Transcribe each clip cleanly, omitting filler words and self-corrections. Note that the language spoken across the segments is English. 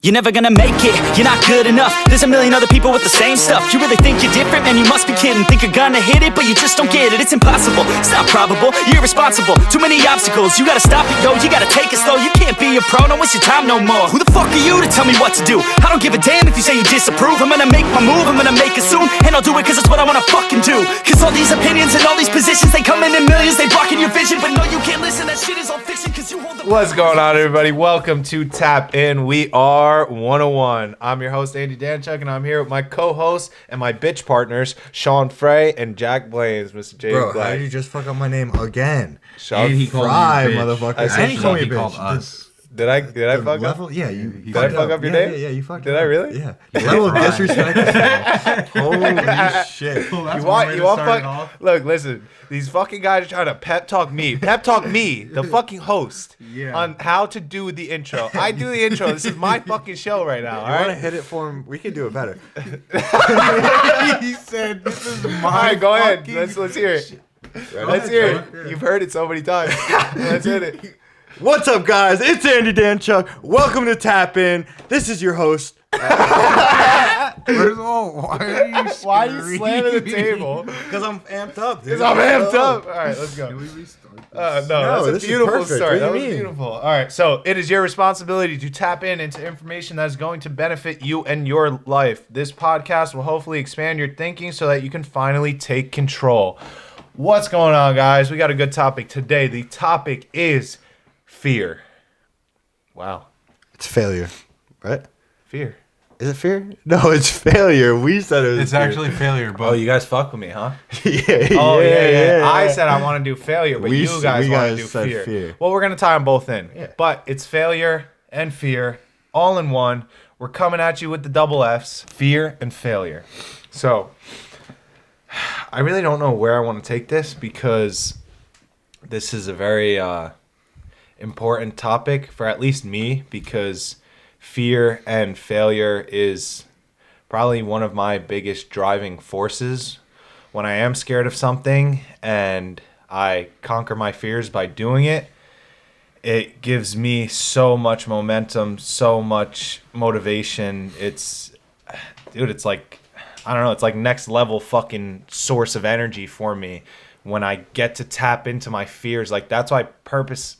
You're never gonna make it, you're not good enough. There's a million other people with the same stuff. You really think you're different? Man, you must be kidding. Think you're gonna hit it, but you just don't get it. It's impossible, it's not probable, you're irresponsible. Too many obstacles, you gotta stop it, yo. You gotta take it slow, you can't be a pro. Don't waste your time no more. Who the fuck are you to tell me what to do? I don't give a damn if you say you disapprove. I'm gonna make my move, I'm gonna make it soon. And I'll do it cause it's what I wanna fucking do. Cause all these opinions and all these positions, they come in millions. They blocking your vision, but no, you can't listen. That shit is all fiction cause you hold the... What's going on, everybody? Welcome to Tap In. We are OneOOne. I'm your host, Andy Danchuk, and I'm here with my co-hosts and my bitch partners, Sean Frey and Jack Blaines. Mr. J. Bro, Black. how did you just fuck up my name again? Sean He Fry, motherfucker. I said He Sean. called me He a called bitch. us. Did I fuck level, up? Yeah, you Did I fuck up your name? Yeah, you fucked Did up. I really? Yeah. Level of disrespect is fine. Holy shit. Well, that's You one want way you to want start it fuck? off. Look, listen. These fucking guys are trying to pep talk me, the fucking host, Yeah. on how to do the intro. I do the intro. This is my fucking show right now. All You want to right. hit it for him? We can do it better. He said, "This is my." All right, go ahead. fucking-" Let's hear it. Right? Let's hear it. Yeah. You've heard it so many times. Let's hit it. What's up, guys? It's Andy Danchuk. Welcome to Tap In. This is your host. First of all, why are you? Why are you slamming the table? Because I'm amped up, dude. Because I'm amped up. All right, let's Can go. we restart this? No, No, that's this a is beautiful perfect. start. What do That you was mean? beautiful. All right, so it is your responsibility to tap into information that is going to benefit you and your life. This podcast will hopefully expand your thinking so that you can finally take control. What's going on, guys? We got a good topic today. The topic is fear. Wow. It's failure, right? Fear. Is it fear? No, it's failure. We said it was It's fear. actually failure, Oh, but you guys fuck with me, huh? yeah, Oh, yeah. I yeah. said I want to do failure, but We you guys want to guys do said fear. fear. Well, we're going to tie them both in. Yeah. But it's failure and fear all in one. We're coming at you with the double F's, fear and failure. So, I really don't know where I want to take this because this is a very important topic for at least me because fear and failure is probably one of my biggest driving forces. When I am scared of something and I conquer my fears by doing it, it gives me so much momentum, so much motivation. It's like, I don't know, it's like next level fucking source of energy for me when I get to tap into my fears. Like that's why purposely,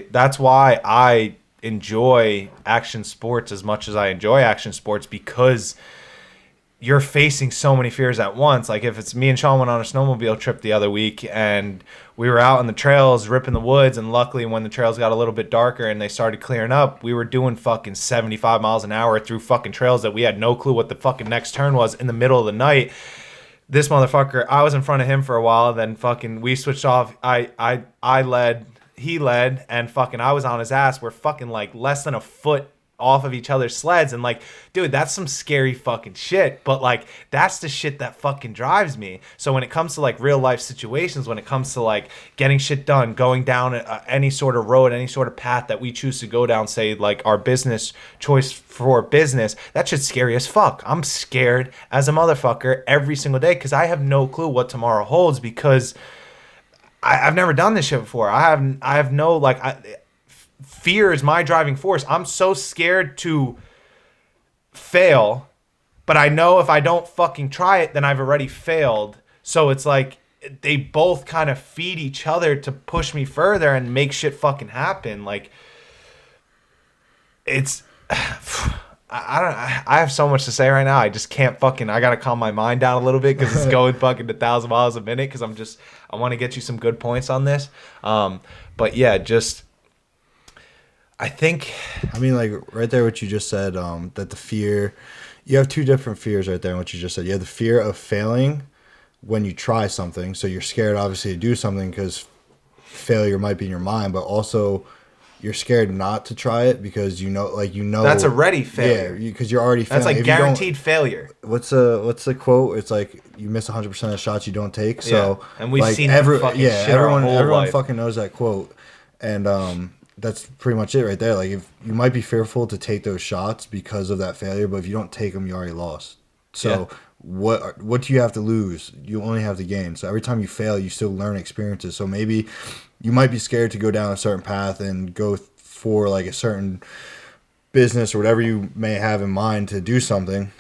that's why I enjoy action sports as much as I enjoy action sports, because you're facing so many fears at once. Like if it's me and Sean went on a snowmobile trip the other week and we were out in the trails ripping the woods, and luckily when the trails got a little bit darker and they started clearing up, we were doing fucking 75 miles an hour through fucking trails that we had no clue what the fucking next turn was in the middle of the night. This motherfucker, I was in front of him for a while, then fucking we switched off. I led, he led, and fucking I was on his ass. We're fucking like less than a foot off of each other's sleds, and like, dude, that's some scary fucking shit, but like that's the shit that fucking drives me. So when it comes to like real life situations, when it comes to like getting shit done, going down any sort of road, any sort of path that we choose to go down, say like our business choice for business, that shit's scary as fuck. I'm scared as a motherfucker every single day because I have no clue what tomorrow holds, because I've never done this shit before. I have no like fear is my driving force. I'm so scared to fail, but I know if I don't fucking try it, then I've already failed. So it's like they both kind of feed each other to push me further and make shit fucking happen. Like it's I have so much to say right now. I just can't fucking, I gotta calm my mind down a little bit because it's going fucking 1,000 miles a minute because I want to get you some good points on this. But yeah, just I think, I mean, like right there, what you just said, that the fear, you have two different fears right there in what you just said. You have the fear of failing when you try something. So you're scared, obviously, to do something because failure might be in your mind, but also you're scared not to try it because you know that's already failure. Yeah, because you're already failing. That's like guaranteed failure. What's the quote? It's like you miss 100% of the shots you don't take. So yeah. And we've like seen that fucking shit everyone our whole life. fucking knows that quote, and that's pretty much it right there. Like if you might be fearful to take those shots because of that failure, but if you don't take them, you already lost. So what do you have to lose? You only have to gain. So every time you fail, you still learn experiences. So maybe you might be scared to go down a certain path and go for like a certain business or whatever you may have in mind to do something,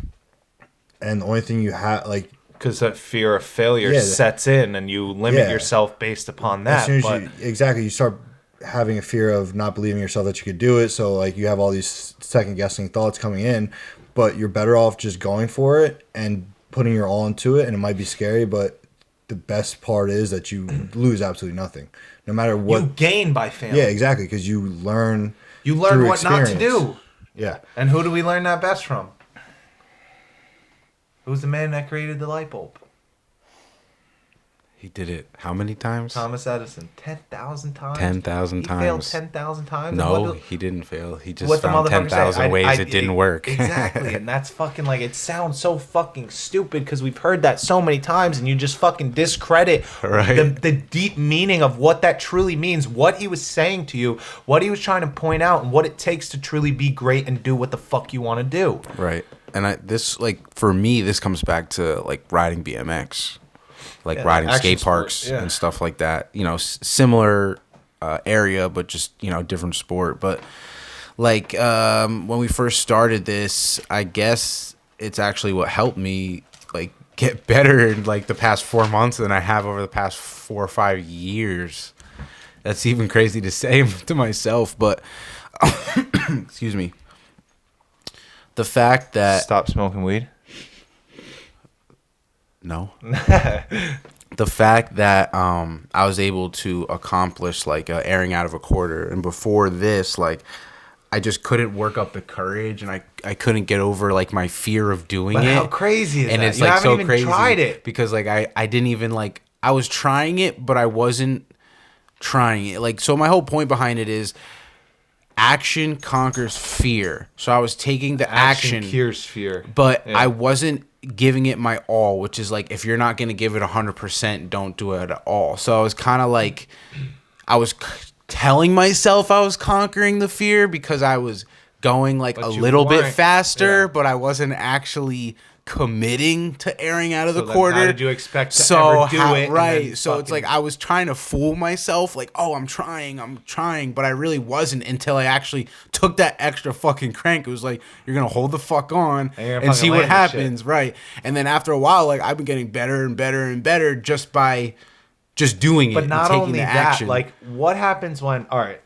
and the only thing you have, like, because that fear of failure sets in, and you limit yourself based upon that. As soon as you start having a fear of not believing yourself that you could do it, so like you have all these second guessing thoughts coming in, but you're better off just going for it and putting your all into it. And it might be scary, but the best part is that you lose absolutely nothing, no matter what. You gain by failing. Yeah, exactly, because you learn. You learn what not to do. Yeah. And who do we learn that best from? Who's the man that created the light bulb? He did it how many times? Thomas Edison. 10,000 times? 10,000 times. He failed 10,000 times? No, he didn't fail. He just found 10,000 ways it didn't work. Exactly. And that's fucking like, it sounds so fucking stupid because we've heard that so many times, and you just fucking discredit the deep meaning of what that truly means, what he was saying to you, what he was trying to point out, and what it takes to truly be great and do what the fuck you want to do. Right. And for me, this comes back to like riding BMX. Like riding skate parks and stuff like that. You know, similar area, but just, you know, different sport. But like when we first started this, I guess it's actually what helped me like get better in like the past 4 months than I have over the past 4 or 5 years. That's even crazy to say to myself, but excuse me. The fact that Stop smoking weed. No. The fact that I was able to accomplish like airing out of a quarter, and before this, like I just couldn't work up the courage, and I couldn't get over like my fear of doing it. How crazy is and that? it's You like haven't so even crazy tried it because like I didn't even like I was trying it, but I wasn't trying it. Like so, my whole point behind it is action conquers fear. So I was taking the action cures fear, but I wasn't giving it my all, which is like if you're not going to give it 100%, don't do it at all. So I was kind of like I was telling myself I was conquering the fear because I was going like a little bit faster, but I wasn't actually committing to airing out of the quarter. How did you expect to ever do it? Right. So it's like I was trying to fool myself, like, oh, I'm trying, but I really wasn't until I actually took that extra fucking crank. It was like, you're gonna hold the fuck on and see what happens, right? And then after a while, like I've been getting better and better and better just by just doing it. But not and taking only the that, action. like what happens when? All right,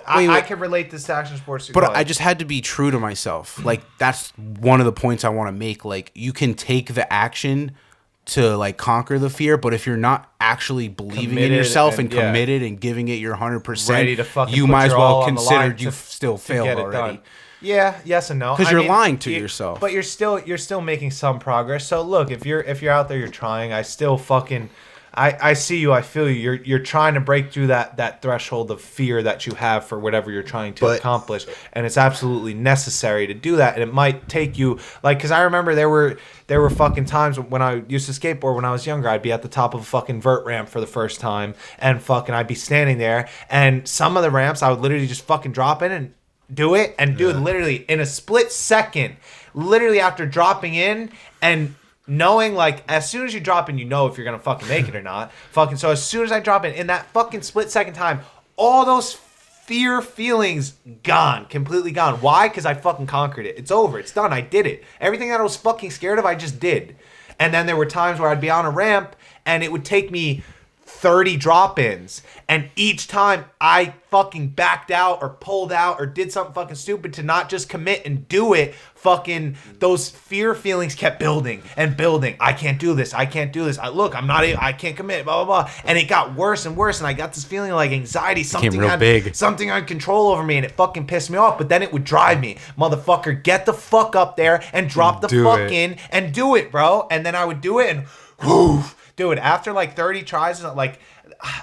I can relate this to action sports. But I just had to be true to myself. Like that's one of the points I want to make. Like you can take the action to like conquer the fear, but if you're not actually believing in yourself and committed and giving it your 100%, you might as well consider you still failed already. Yeah, yes and no. Because you're lying to yourself. But you're still making some progress. So look, if you're out there, you're trying. I still fucking. I see you. I feel you. You're trying to break through that threshold of fear that you have for whatever you're trying to accomplish, and it's absolutely necessary to do that. And it might take you because I remember there were fucking times when I used to skateboard when I was younger. I'd be at the top of a fucking vert ramp for the first time, and fucking I'd be standing there, and some of the ramps I would literally just fucking drop in and do it, and dude, literally in a split second, literally after dropping in and knowing like as soon as you drop in, you know if you're gonna fucking make it or not. Fucking so as soon as I drop in that fucking split second time, all those fear feelings gone, completely gone. Why? Because I fucking conquered it. It's over. It's done. I did it. Everything that I was fucking scared of, I just did. And then there were times where I'd be on a ramp and it would take me 30 drop-ins, and each time I fucking backed out or pulled out or did something fucking stupid to not just commit and do it, fucking those fear feelings kept building and building. I can't do this. I can't do this. I can't commit, blah, blah, blah. And it got worse and worse, and I got this feeling like anxiety, something had control over me, and it fucking pissed me off, but then it would drive me. Motherfucker, get the fuck up there and drop the fuck in and do it, bro. And then I would do it and whoo. Dude, after like 30 tries, like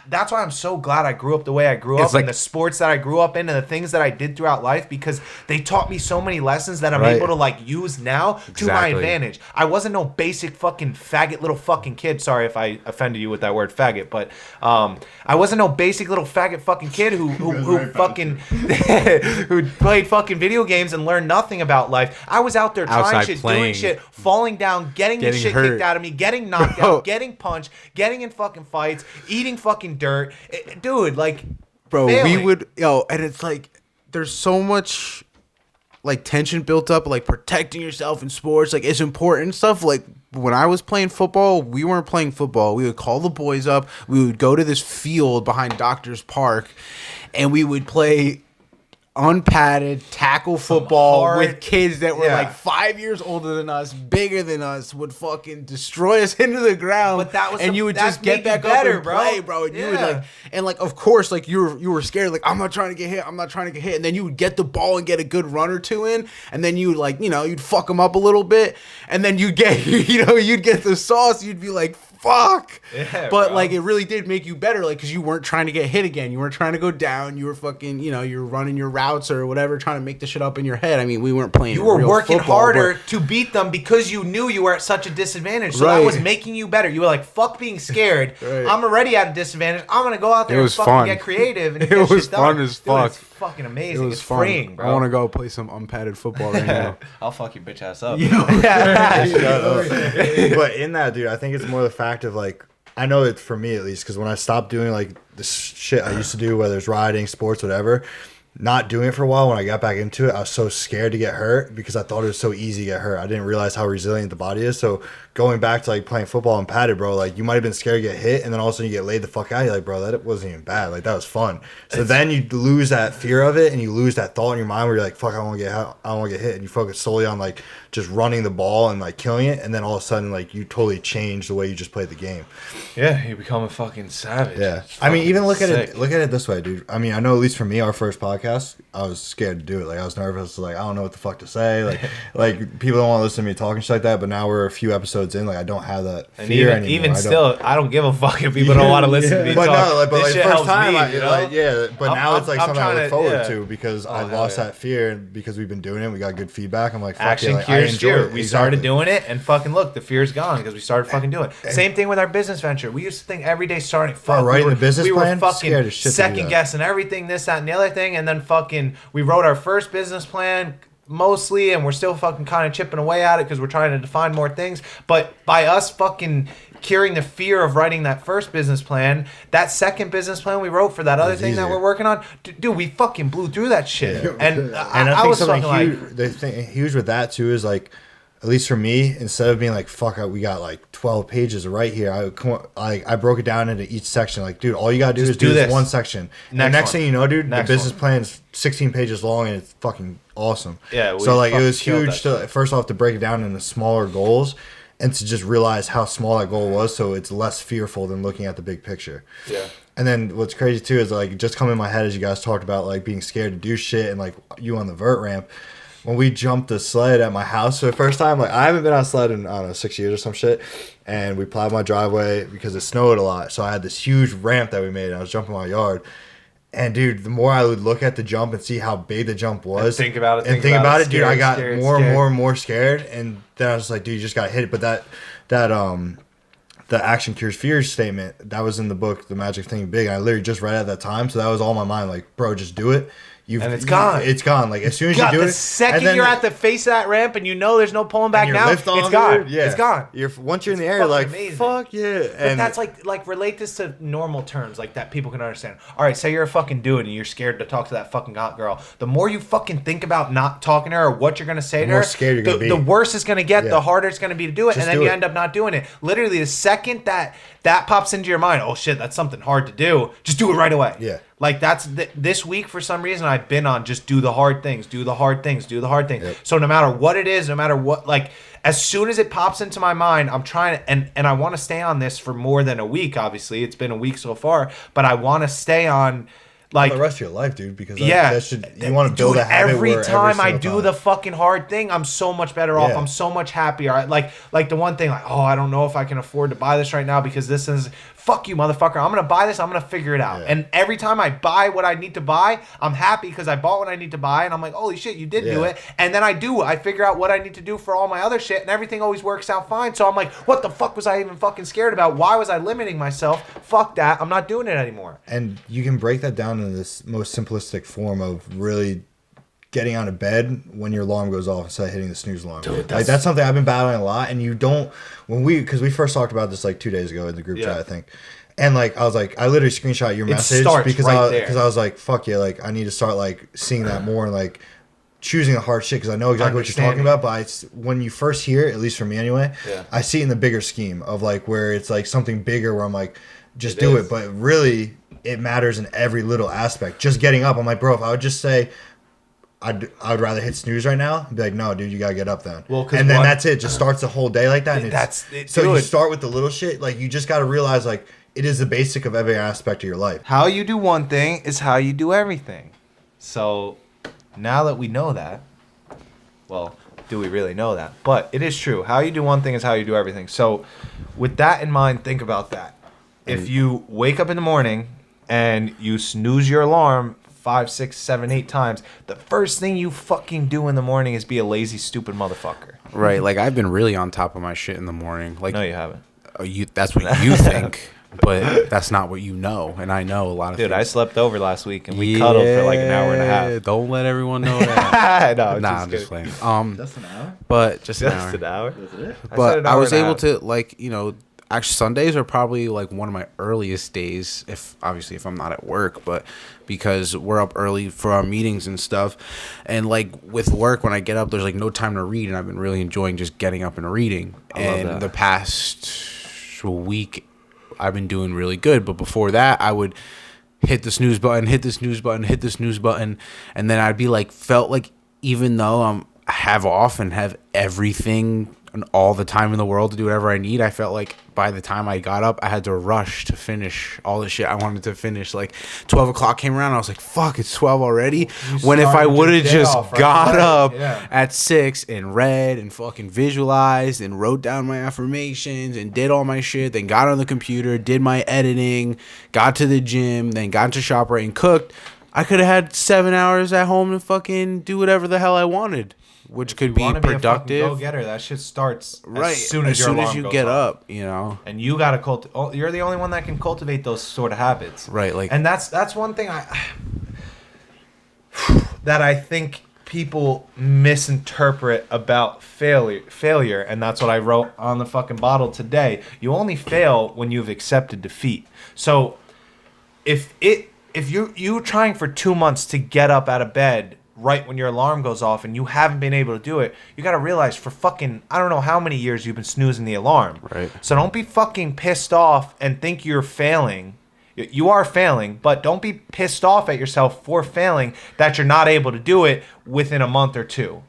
that's why I'm so glad I grew up the way I grew up, and the sports that I grew up in and the things that I did throughout life, because they taught me so many lessons that I'm able to like use now to my advantage. I wasn't no basic fucking faggot little fucking kid. Sorry if I offended you with that word faggot, but I wasn't no basic little faggot fucking kid who fucking who played fucking video games and learned nothing about life. I was out there trying shit, doing shit, falling down, getting the shit kicked out of me, getting knocked out, getting punched, getting in fucking fights, eating fucking dirt. Dude, like, bro, failing. we would, and it's like, there's so much like tension built up, like protecting yourself in sports, like it's important and stuff. Like when I was playing football, we weren't playing football. We would call the boys up. We would go to this field behind Doctors Park, and we would play unpadded tackle football with kids that were like 5 years older than us, bigger than us, would fucking destroy us into the ground. But that was and you would just get back up and play, bro. And you would like, and like, of course, like you were scared, like I'm not trying to get hit, and then you would get the ball and get a good run or two in, and then you would like, you'd fuck them up a little bit, and then you'd get, you'd get the sauce, you'd be like, fuck. Yeah, but bro, like it really did make you better, like because you weren't trying to get hit again, you weren't trying to go down, you were fucking, you were running your routes or whatever, trying to make the shit up in your head. I mean, we weren't playing. You were working football, harder to beat them because you knew you were at such a disadvantage. So that was making you better. You were like, fuck being scared. I'm already at a disadvantage. I'm gonna go out there and fucking get creative. And it was fun as fuck. It's fucking amazing. It's freeing, bro. I want to go play some unpadded football right now. I'll fuck your bitch ass up. But in that, dude, I think it's more the fact of like, I know it for me at least, because when I stopped doing like the shit I used to do, whether it's riding, sports, whatever, not doing it for a while, when I got back into it, I was so scared to get hurt because I thought it was so easy to get hurt. I didn't realize how resilient the body is. So going back to like playing football and padded, bro, like you might have been scared to get hit, and then all of a sudden you get laid the fuck out. You're like, bro, that wasn't even bad. Like that was fun. So then you lose that fear of it, and you lose that thought in your mind where you're like, fuck, I don't want to get hit, and you focus solely on like just running the ball and like killing it, and then all of a sudden like you totally change the way you just played the game. Yeah, you become a fucking savage. Yeah, I mean, even look at it this way, dude. I mean, I know at least for me, our first podcast, I was scared to do it. Like I was nervous, like I don't know what the fuck to say. Like people don't want to listen to me talk and shit like that. But now we're a few episodes in, like I don't have that fear anymore. Even still, I don't give a fuck if people don't want to listen to me but talk. No, but this like first time, me, but now it's like something I look forward to because I lost that fear, and because we've been doing it, we got good feedback. I'm like, fuck action yeah, cures fear. We started doing it, and fucking look, the fear's gone because we started fucking doing it. Same thing with our business venture. We used to think every day starting, fuck, writing the business plan, we were fucking second guessing everything, this, that, and the other thing, and then fucking we wrote our first business plan mostly, and we're still fucking kind of chipping away at it because we're trying to define more things. But by us fucking curing the fear of writing that first business plan, that second business plan we wrote for that other thing that we're working on, dude, we fucking blew through that shit. Yeah. And I was something fucking huge, like, the thing huge with that too is like, at least for me, instead of being like, fuck, we got like 12 pages right here, I broke it down into each section. Like, dude, all you gotta do is do this one section. Next thing you know, dude, the business plan's 16 pages long, and it's fucking awesome. Yeah. So like, it was huge to first off to break it down into smaller goals, and to just realize how small that goal was, so it's less fearful than looking at the big picture. Yeah. And then what's crazy too is like, just come in my head as you guys talked about like being scared to do shit, and like you on the vert ramp. When we jumped the sled at my house for the first time, like I haven't been on a sled in, I don't know, 6 years or some shit. And we plowed my driveway because it snowed a lot. So I had this huge ramp that we made, and I was jumping my yard. And dude, the more I would look at the jump and see how big the jump was, and think about it, dude, I got more and more scared. And then I was like, dude, you just got to hit it. But the action cures fear statement, that was in the book, The Magic Thing Big. I literally just read it at that time. So that was all in my mind. Like, bro, just do it. And it's gone. It's gone. Like as soon as you do it, the second you're at the face of that ramp and you know there's no pulling back now, it's gone. Yeah. It's gone. Once you're in the air, you're like, amazing. Fuck yeah. But that's like relate this to normal terms, like that people can understand. All right, say you're a fucking dude and you're scared to talk to that fucking hot girl. The more you fucking think about not talking to her or what you're gonna say to her, scared you're gonna be. The worse it's gonna get. The harder it's gonna be to do it, and then you end up not doing it. Literally, the second that pops into your mind, oh shit, that's something hard to do. Just do it right away. Yeah. Like that's this week for some reason I've been on just do the hard things, do the hard things, do the hard things. Yep. So no matter what it is, no matter what, like as soon as it pops into my mind, I'm trying to, and I want to stay on this for more than a week. Obviously, it's been a week so far, but I want to stay on. Like the rest of your life, dude, because you want to build a habit. Every time I do the fucking hard thing, I'm so much better off. I'm so much happier. Like the one thing, like, oh, I don't know if I can afford to buy this right now because this is fuck you, motherfucker. I'm gonna buy this. I'm gonna figure it out. Yeah. And every time I buy what I need to buy, I'm happy because I bought what I need to buy, and I'm like, holy shit, you did do it. And then I figure out what I need to do for all my other shit, and everything always works out fine. So I'm like, what the fuck was I even fucking scared about? Why was I limiting myself? Fuck that. I'm not doing it anymore. And you can break that down into this most simplistic form of really getting out of bed when your alarm goes off instead of hitting the snooze alarm. Dude, that's something I've been battling a lot. And you don't, because we first talked about this like 2 days ago in the group chat, I think. And like I was like, I literally screenshot your message because I was like, fuck yeah, like I need to start like seeing that more. And like choosing the hard shit because I know exactly what you're talking about. But when you first hear it, at least for me anyway, I see it in the bigger scheme of like where it's like something bigger where I'm like, just do it. But really, it matters in every little aspect. Just getting up, I'm like, bro, if I would just say, I'd rather hit snooze right now, I'd be like, no, dude, you gotta get up then. Well, and then that's it. Just starts the whole day like that. And so you start with the little shit. Like you just gotta realize like it is the basic of every aspect of your life. How you do one thing is how you do everything. So now that we know that, well, do we really know that? But it is true. How you do one thing is how you do everything. So with that in mind, think about that. If you wake up in the morning and you snooze your alarm 5, 6, 7, 8 times, the first thing you fucking do in the morning is be a lazy, stupid motherfucker. Right. Like I've been really on top of my shit in the morning. Like no, you haven't. That's what you think. But that's not what you know, and I know a lot of things. Dude, I slept over last week, and we cuddled for like an hour and a half. Don't let everyone know that. No, I'm just playing. Just an hour? But just an hour. That's it? But I was able to, like, you know, actually Sundays are probably like one of my earliest days, if I'm not at work, but because we're up early for our meetings and stuff. And like with work, when I get up, there's like no time to read, and I've been really enjoying just getting up and reading. And the past week, I've been doing really good, but before that, I would hit the snooze button, hit the snooze button, hit the snooze button, and then I'd be like, felt like even though I have off and have everything and all the time in the world to do whatever I need, I felt like by the time I got up, I had to rush to finish all the shit I wanted to finish. Like 12 o'clock came around, I was like, fuck, it's 12 already. When if I would have just got up at 6 and read and fucking visualized and wrote down my affirmations and did all my shit, then got on the computer, did my editing, got to the gym, then got into ShopRite and cooked, I could have had 7 hours at home to fucking do whatever the hell I wanted. Which could be productive. Go getter. That shit starts right as soon as you get up, you know. And you gotta you're the only one that can cultivate those sort of habits, right? Like, and that's one thing that I think people misinterpret about failure, and that's what I wrote on the fucking bottle today. You only fail when you've accepted defeat. So if you're trying for 2 months to get up out of bed right when your alarm goes off and you haven't been able to do it, you got to realize for fucking, I don't know how many years you've been snoozing the alarm. Right. So don't be fucking pissed off and think you're failing. You are failing, but don't be pissed off at yourself for failing that you're not able to do it within a month or two.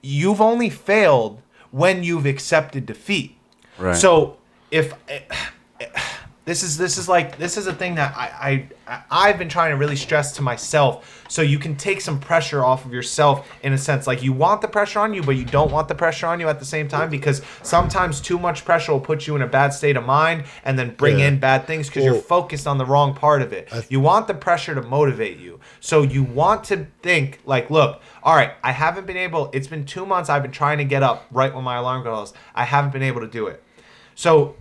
You've only failed when you've accepted defeat. Right. So if this is a thing that I've been trying to really stress to myself, so you can take some pressure off of yourself in a sense. Like you want the pressure on you, but you don't want the pressure on you at the same time, because sometimes too much pressure will put you in a bad state of mind and then bring in bad things because you're focused on the wrong part of it. You want the pressure to motivate you. So you want to think like, look, all right, I haven't been able, it's been 2 months I've been trying to get up right when my alarm goes. I haven't been able to do it. So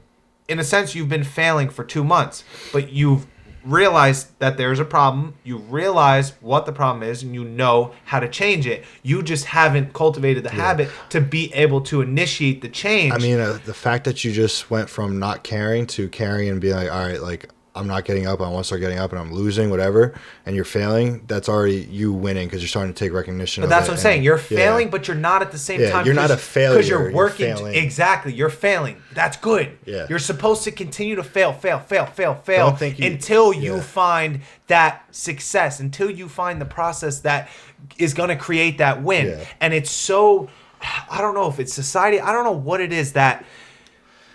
in a sense, you've been failing for 2 months, but you've realized that there's a problem. You realize what the problem is, and you know how to change it. You just haven't cultivated the habit to be able to initiate the change. I mean, the fact that you just went from not caring to caring and being like, all right, like, I'm not getting up, I want to start getting up, and I'm losing, whatever, and you're failing, that's already you winning because you're starting to take recognition of it. But that's what I'm saying. You're failing, but you're not at the same time. You're not a failure. Because you're working. Exactly. You're failing. That's good. Yeah. You're supposed to continue to fail until you find that success, until you find the process that is going to create that win. Yeah. And it's so, I don't know if it's society, I don't know what it is that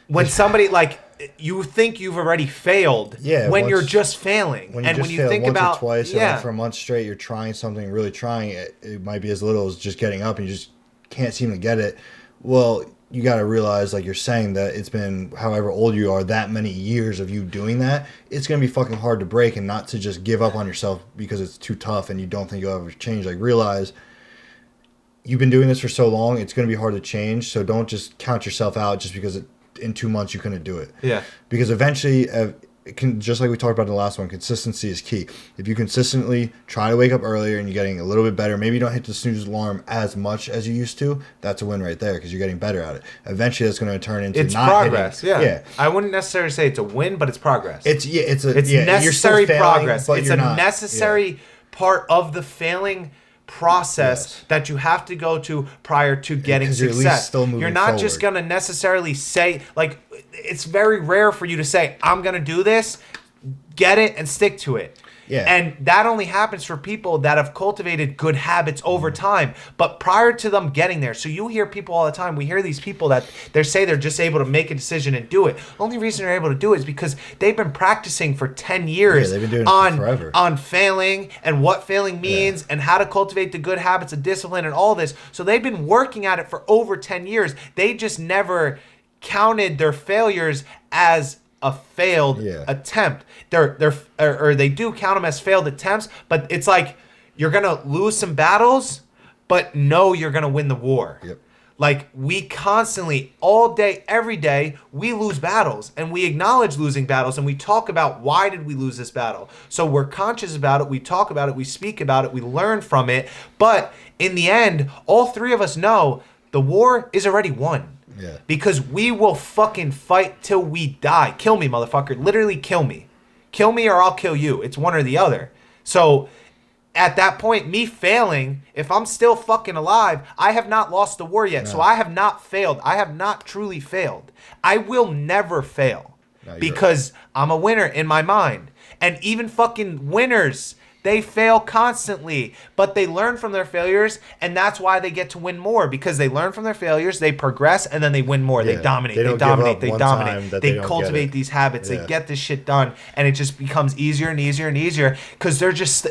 when somebody like, you think you've already failed when you're just failing. When you think once about or twice, and like for a month straight, you're trying something, really trying it. It might be as little as just getting up, and you just can't seem to get it. Well, you got to realize, like you're saying, that it's been however old you are, that many years of you doing that. It's gonna be fucking hard to break, and not to just give up on yourself because it's too tough and you don't think you'll ever change. Like realize you've been doing this for so long, it's gonna be hard to change. So don't just count yourself out just because in 2 months you couldn't do it. Yeah. Because eventually, it can, just like we talked about in the last one, consistency is key. If you consistently try to wake up earlier and you're getting a little bit better, maybe you don't hit the snooze alarm as much as you used to, that's a win right there because you're getting better at it. Eventually that's going to turn into it's progress. Yeah. I wouldn't necessarily say it's a win, but it's progress. It's necessary failing, progress. It's a necessary part of the failing process that you have to go to prior to getting success. You're not just going to necessarily say, like, it's very rare for you to say, I'm going to do this, get it, and stick to it. Yeah. And that only happens for people that have cultivated good habits over time, but prior to them getting there. So you hear people all the time. We hear these people that they say they're just able to make a decision and do it. The only reason they're able to do it is because they've been practicing for 10 years they've been doing it forever. On failing and what failing means and how to cultivate the good habits of discipline and all this. So they've been working at it for over 10 years. They just never counted their failures as a failed attempt. They do count them as failed attempts, but it's like you're gonna lose some battles, but no, you're gonna win the war. Yep. Like we constantly, all day, every day, we lose battles, and we acknowledge losing battles, and we talk about why did we lose this battle. So we're conscious about it, we talk about it, we speak about it, we learn from it. But in the end, all three of us know the war is already won. Yeah. Because we will fucking fight till we die. Kill me, motherfucker. Literally kill me. Kill me or I'll kill you. It's one or the other. So at that point, me failing, if I'm still fucking alive, I have not lost the war yet. No. So I have not failed. I have not truly failed. I will never fail because I'm a winner in my mind. And even fucking winners, they fail constantly, but they learn from their failures, and that's why they get to win more, because they learn from their failures, they progress, and then they win more. Yeah, they dominate, they cultivate these habits, they get this shit done, and it just becomes easier and easier and easier, because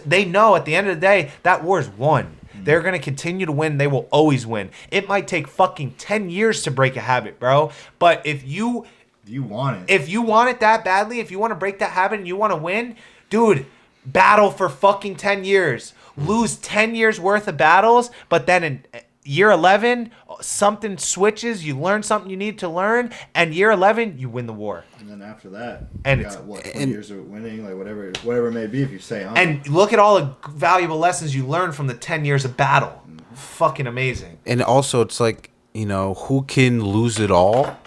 they know at the end of the day, that war's won. They're going to continue to win. They will always win. It might take fucking 10 years to break a habit, bro, but if you want it that badly, if you want to break that habit and you want to win, dude, battle for fucking 10 years. Lose 10 years worth of battles, but then in year 11, something switches, you learn something you need to learn, and year 11, you win the war. And then after that, and you got, 20 years of winning, like whatever it may be if you stay on. And look at all the valuable lessons you learned from the 10 years of battle. Fucking amazing. And also, it's like, who can lose it all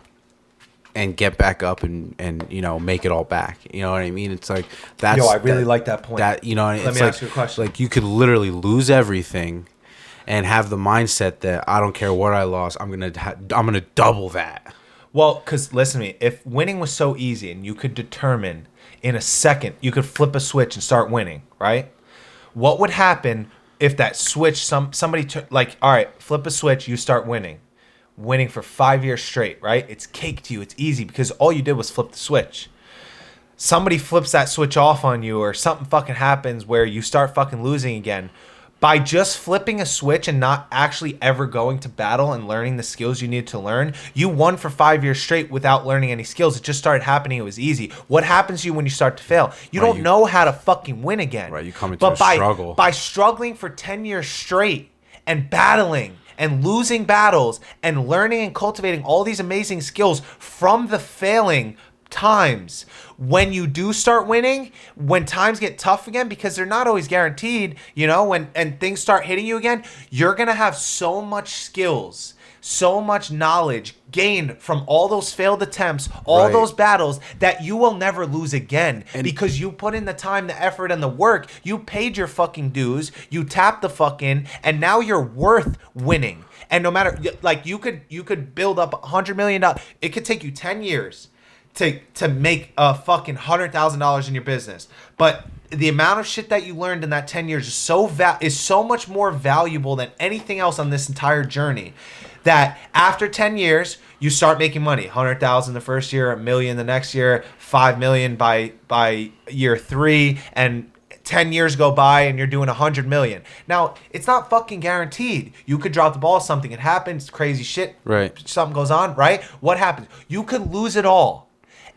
and get back up and make it all back. You know what I mean? It's like that's. Yo, I really like that point. Let me ask you a question. Like you could literally lose everything, and have the mindset that I don't care what I lost. I'm gonna double that. Well, because listen to me. If winning was so easy and you could determine in a second, you could flip a switch and start winning, right? What would happen if that switch? Somebody like, all right, flip a switch, you start winning. Winning for 5 years straight, right? It's cake to you. It's easy because all you did was flip the switch. Somebody flips that switch off on you, or something fucking happens where you start fucking losing again. By just flipping a switch and not actually ever going to battle and learning the skills you need to learn, you won for 5 years straight without learning any skills. It just started happening. It was easy. What happens to you when you start to fail? You don't know how to fucking win again. Right, you come into a struggle. By struggling for 10 years straight and battling and losing battles and learning and cultivating all these amazing skills from the failing times, when you do start winning, when times get tough again, because they're not always guaranteed, and things start hitting you again, you're gonna have so much skills, so much knowledge gained from all those failed attempts, all those battles, that you will never lose again, because you put in the time, the effort, and the work. You paid your fucking dues, you tapped the fucking, and now you're worth winning. And no matter, like, you could build up $100 million. It could take you 10 years to make a fucking $100,000 in your business, but the amount of shit that you learned in that 10 years is so much more valuable than anything else on this entire journey, that after 10 years you start making money. 100,000 the first year, 1 million the next year, 5 million by year 3, and 10 years go by and you're doing 100 million. Now, it's not fucking guaranteed. You could drop the ball, something could happen, crazy shit, something goes on, right? What happens? You could lose it all.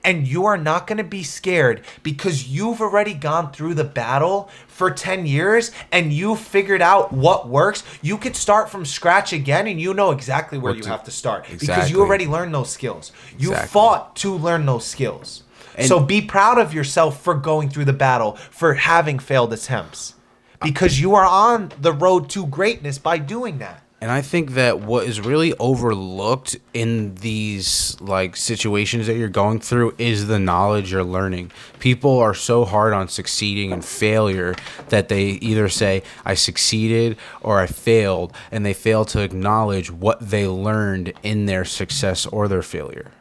And you are not going to be scared, because you've already gone through the battle for 10 years and you figured out what works. You could start from scratch again, and you know exactly where you have to start, because you already learned those skills. You fought to learn those skills. And so be proud of yourself for going through the battle, for having failed attempts, because you are on the road to greatness by doing that. And I think that what is really overlooked in these like situations that you're going through is the knowledge you're learning. People are so hard on succeeding and failure that they either say I succeeded or I failed, and they fail to acknowledge what they learned in their success or their failure.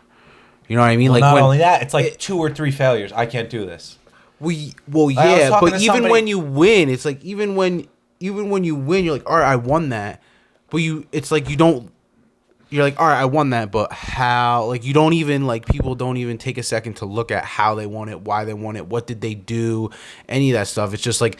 You know what I mean? Well, like not only that, it's like 2 or 3 failures. I can't do this. Well, yeah, but even when you win, it's like even when you win, you're like, all right, I won that. But it's like you're like, all right, I won that, but how? Like, you don't even, like, people don't even take a second to look at how they won it, why they won it, what did they do, any of that stuff. It's just like,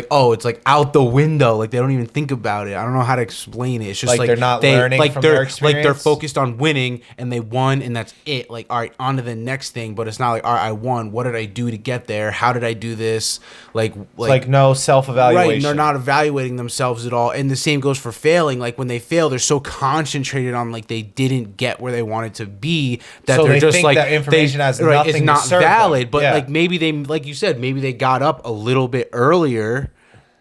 oh, it's like out the window. Like, they don't even think about it. I don't know how to explain it. It's just like they're not learning from their experience. Like, they're focused on winning and they won and that's it. Like, all right, on to the next thing. But it's not like, all right, I won. What did I do to get there? How did I do this? Like no self-evaluation. Right, and they're not evaluating themselves at all. And the same goes for failing. Like, when they fail, they're so concentrated on, like, they didn't get where they wanted to be that so they're just think like, that information has nothing it's not to serve valid. them. But, yeah. like, maybe they, like you said, maybe they got up a little bit earlier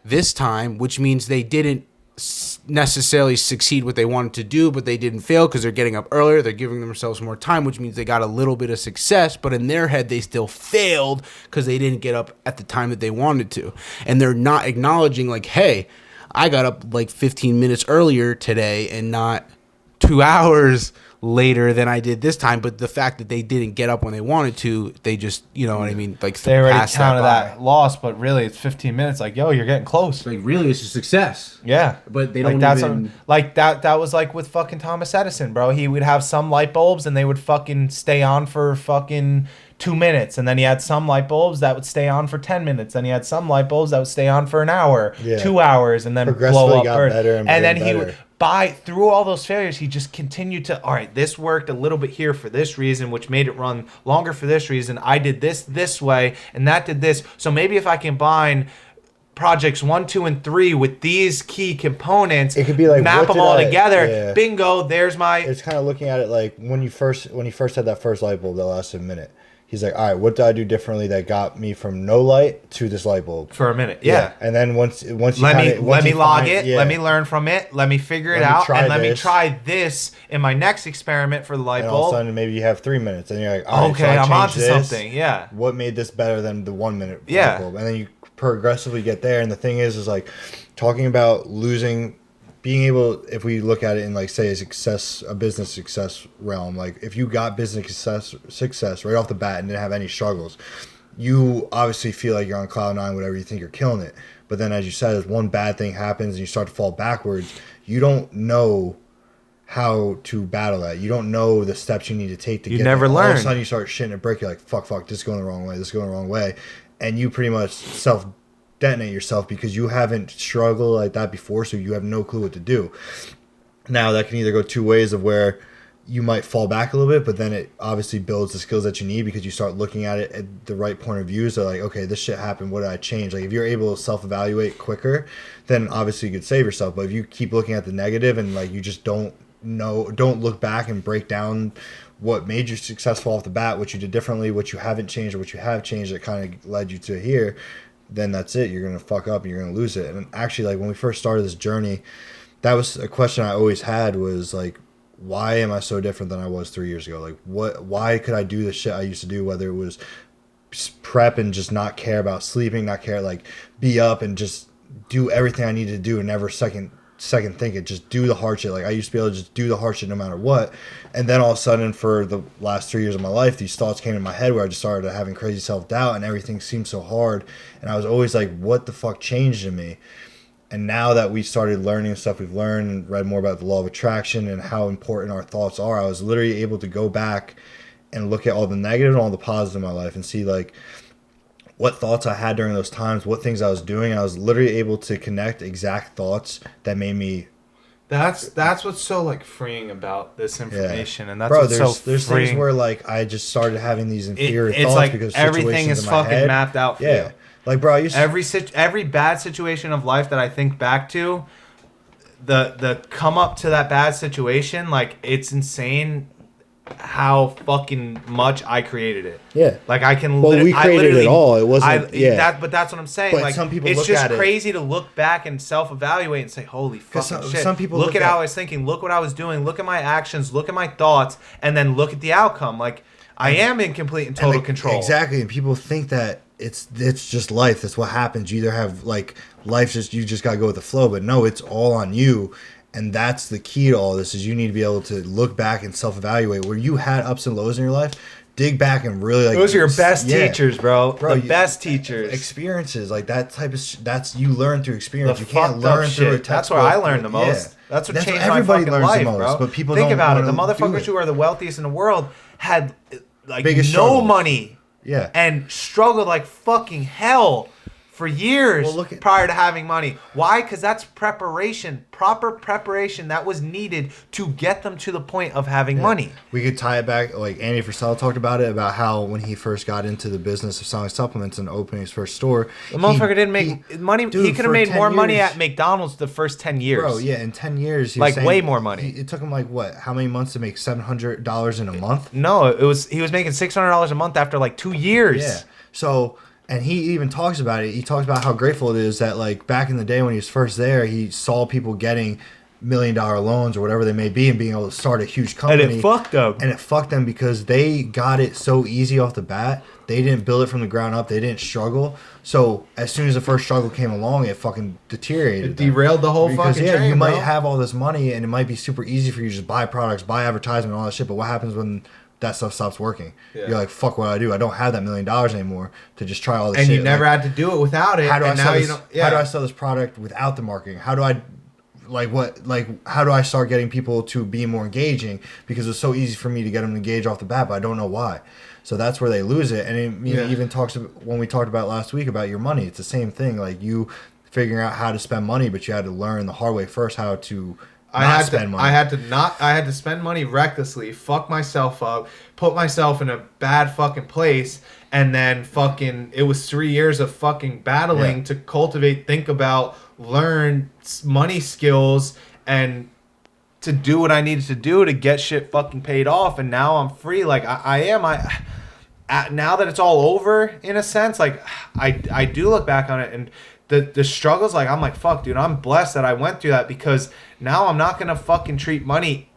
this time, which means they didn't necessarily succeed what they wanted to do, but they didn't fail because they're getting up earlier. They're giving themselves more time, which means they got a little bit of success, but in their head, they still failed because they didn't get up at the time that they wanted to. And they're not acknowledging, like, hey, I got up like 15 minutes earlier today and not 2 hours later than I did this time. But the fact that they didn't get up when they wanted to, they just, you know what I mean? Like, they already counted that loss, but really it's 15 minutes. Like, yo, you're getting close. Like, really, it's a success. Yeah. But they don't that was like with fucking Thomas Edison, bro. He would have some light bulbs and they would fucking stay on for fucking 2 minutes, and then he had some light bulbs that would stay on for 10 minutes. Then he had some light bulbs that would stay on for an hour, 2 hours, and then blow up. Better and then he would through all those failures, he just continued to, all right, this worked a little bit here for this reason, which made it run longer for this reason. I did this way, and that did this. So maybe if I combine projects 1, 2, and 3 with these key components, it could be like, map them all together. Yeah. Bingo, there's my. It's kind of looking at it like when you first had that first light bulb that lasted a minute. He's like, all right, what did I do differently that got me from no light to this light bulb for a minute? Yeah. And then once let me log it, let me learn from it, let me figure it out, and let me try this in my next experiment for the light bulb. All of a sudden, maybe you have 3 minutes, and you're like, all right, okay, I'm onto something. Yeah. What made this better than the 1 minute light bulb? And then you progressively get there. And the thing is like talking about being able, if we look at it in like say a business success realm, like if you got business success right off the bat and didn't have any struggles, you obviously feel like you're on cloud 9, whatever, you think you're killing it. But then as you said, if one bad thing happens and you start to fall backwards, you don't know how to battle that. You don't know the steps you need to take to get never there. learn. All of a sudden you start shitting a brick, you're like, fuck, this is going the wrong way, and you pretty much detonate yourself because you haven't struggled like that before, so you have no clue what to do. Now that can either go 2 ways of where you might fall back a little bit, but then it obviously builds the skills that you need because you start looking at it at the right point of view. So like, okay, this shit happened, what did I change? Like if you're able to self-evaluate quicker, then obviously you could save yourself. But if you keep looking at the negative and like you just don't look back and break down what made you successful off the bat, what you did differently, what you haven't changed, or what you have changed that kind of led you to here, then that's it. You're going to fuck up and you're going to lose it. And actually, like when we first started this journey, that was a question I always had, was like, why am I so different than I was 3 years ago? Like why could I do the shit I used to do, whether it was prep and just not care about sleeping, not care, like be up and just do everything I needed to do and never second think it, just do the hard shit. Like I used to be able to just do the hard shit no matter what. And then all of a sudden for the last 3 years of my life, these thoughts came in my head where I just started having crazy self-doubt and everything seemed so hard. And I was always like, what the fuck changed in me? And now that we started learning stuff we've learned and read more about the law of attraction and how important our thoughts are, I was literally able to go back and look at all the negative and all the positive in my life and see like what thoughts I had during those times, what things I was doing. I was literally able to connect exact thoughts that made me. That's what's so like freeing about this information, and that's there's things where like I just started having these inferior thoughts like because everything is fucking mapped out for you. Like bro, I used to, every bad situation of life that I think back to, the come up to that bad situation, like it's insane how fucking much I created it. Yeah. Like I can. Well, we created it all. It wasn't. But that's what I'm saying. But like some people it's look just at it- crazy to look back and self-evaluate and say, "Holy fucking shit!" some people look at how I was thinking. Look what I was doing. Look at my actions. Look at my thoughts, and then look at the outcome. Like I am in complete and total control. Exactly. And people think that it's just life. That's what happens. You either have like life just you just gotta go with the flow, but no, it's all on you. And that's the key to all this is you need to be able to look back and self-evaluate where you had ups and lows in your life. Dig back and really like those are your best teachers, bro. The you- best teachers. Experiences like that type of that's you learn through experience. The You can't fucked up learn through a shit. That's where I textbook. learned the most. Yeah. That's what changed everybody my fucking learns life, the most, bro. but people think don't about it. The wanna do motherfuckers it. who are the wealthiest in the world had like Biggest no struggles. money, Yeah. and struggled like fucking hell for years Well, look at- prior to having money. Why? Because that's preparation, proper preparation that was needed to get them to the point of having money. We could tie it back, like Andy Frisell talked about it, about how when he first got into the business of selling supplements and opening his first store, The motherfucker didn't make money. dude, He could have for made 10 more money years- at McDonald's the first 10 years. Bro, yeah, in 10 years, he was Like, saying way more money. It took him like what? How many months to make $700 in a month? No, he was making $600 a month after like 2 years. Yeah. So, and he even talks about it. He talks about how grateful it is that like back in the day when he was first there, he saw people getting $1 million loans or whatever they may be and being able to start a huge company. And it fucked them. And it fucked them because they got it so easy off the bat. They didn't build it from the ground up. They didn't struggle. So as soon as the first struggle came along, it fucking deteriorated. It derailed the whole Because, fucking yeah, train, you might bro. have all this money and it might be super easy for you to just buy products, buy advertisement, and all that shit. But what happens when that stuff stops working? Yeah. You're like, fuck what I do. I don't have that $1 million anymore to just try all this And shit. you never Like, had to do it without it. how do I and sell now this? you don't. How do I sell this product without the marketing? How do I how do I start getting people to be more engaging? Because it's so easy for me to get them to engage off the bat, but I don't know why. So that's where they lose it. And it even talks about, when we talked about last week about your money, it's the same thing. Like you figuring out how to spend money, but you had to learn the hard way first how to spend money. I had to spend money recklessly, fuck myself up, put myself in a bad fucking place, and then fucking it was 3 years of fucking battling to cultivate, think about, learn money skills, and to do what I needed to do to get shit fucking paid off. And now I'm free. Like now that it's all over, in a sense, like I do look back on it and the struggles, like I'm like, fuck, dude, I'm blessed that I went through that, because now I'm not gonna fucking treat money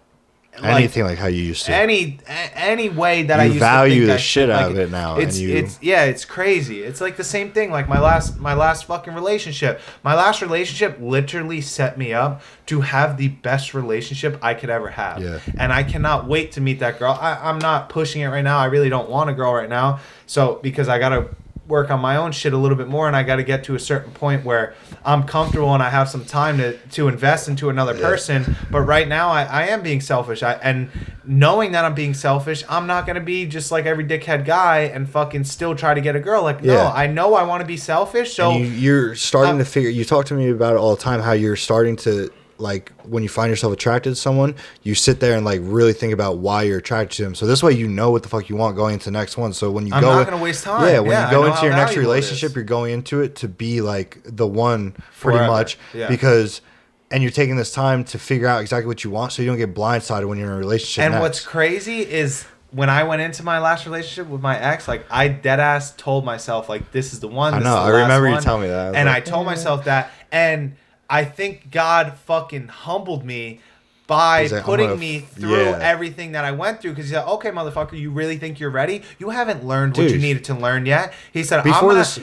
anything like how you used to. any way that You I used value to think the I shit should. out Like, of it now, It's and you- it's crazy. It's like the same thing. Like my last fucking relationship. My last relationship literally set me up to have the best relationship I could ever have. Yeah. And I cannot wait to meet that girl. I'm not pushing it right now. I really don't want a girl right now. So because I gotta work on my own shit a little bit more, and I got to get to a certain point where I'm comfortable and I have some time to invest into another person. But right now I am being selfish. And knowing that I'm being selfish, I'm not going to be just like every dickhead guy and fucking still try to get a girl. Like, no, Yeah. I know I want to be selfish. So And you're starting to figure. You talk to me about it all the time. How you're starting to, like, when you find yourself attracted to someone, you sit there and like really think about why you're attracted to them. So this way, you know what the fuck you want going into the next one. So when you I'm not going to waste time. yeah, when Yeah, you go I know into how your next valuable it relationship, is. you're going into it to be like the one, pretty Forever. much, Yeah. because. And you're taking this time to figure out exactly what you want, so you don't get blindsided when you're in a relationship. And next. what's crazy is when I went into my last relationship with my ex, like I dead ass told myself, like, this is the one. I this know. is the I last remember you one. telling me that. I was And like, I told myself that, and I think God fucking humbled me by He's like, I'm putting gonna me through yeah. everything that I went through. Because he said, okay, motherfucker, you really think you're ready? You haven't learned what you Dude. needed to learn yet. He said,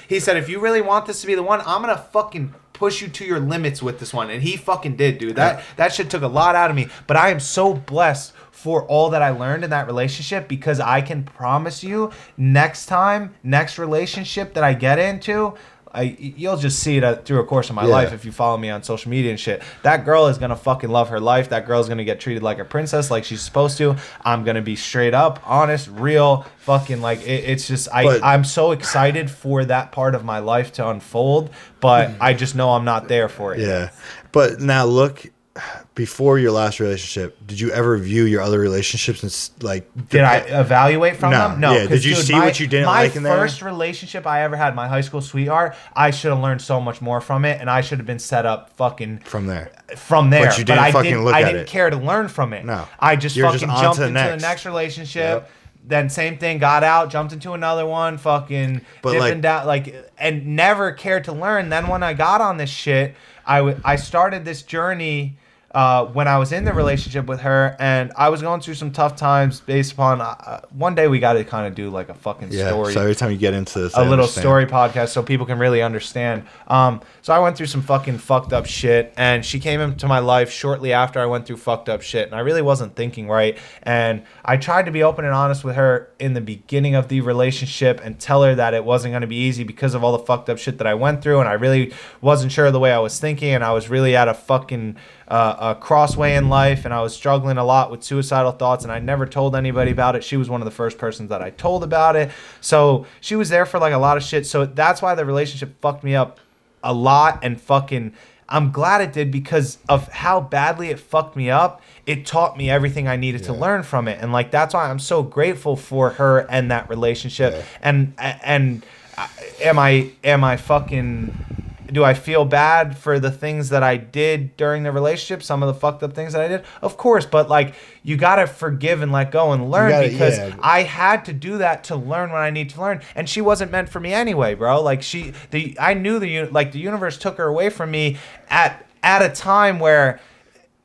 he said, if you really want this to be the one, I'm gonna fucking push you to your limits with this one. And he fucking did, dude. That shit took a lot out of me. But I am so blessed for all that I learned in that relationship, because I can promise you next relationship that I get into, you'll just see it through a course of my life if you follow me on social media and shit. That girl is gonna fucking love her life. That girl's gonna get treated like a princess, like she's supposed to. I'm gonna be straight up, honest, real, fucking like it's just I'm so excited for that part of my life to unfold, but I just know I'm not there for it. Yeah, but now look before your last relationship, did you ever view your other relationships and like? Did I evaluate from them? No. Yeah. Did you see what you didn't like in there? My first relationship I ever had, my high school sweetheart, I should have learned so much more from it, and I should have been set up fucking from there. But you didn't I didn't care to learn from it. No. I just You're fucking just jumped to into the next relationship. Yep. Then same thing, got out, jumped into another one, fucking dipping down, and never cared to learn. Then when I got on this shit, I started this journey when I was in the relationship with her, and I was going through some tough times based upon one day we got to kind of do like a fucking story. So every time you get into this, a little story podcast so people can really understand. So I went through some fucking fucked up shit, and she came into my life shortly after I went through fucked up shit, and I really wasn't thinking right. And I tried to be open and honest with her in the beginning of the relationship and tell her that it wasn't going to be easy because of all the fucked up shit that I went through, and I really wasn't sure of the way I was thinking, and I was really at a fucking a crossway in life, and I was struggling a lot with suicidal thoughts, and I never told anybody about it. She was one of the first persons that I told about it, so she was there for like a lot of shit. So that's why the relationship fucked me up a lot, and fucking I'm glad it did because of how badly it fucked me up. It taught me everything I needed to learn from it, and like that's why I'm so grateful for her and that relationship. And am I fucking, do I feel bad for the things that I did during the relationship? Some of the fucked up things that I did? Of course, but like you got to forgive and let go and learn because I had to do that to learn what I need to learn. And she wasn't meant for me anyway, bro. Like I knew the universe took her away from me at a time where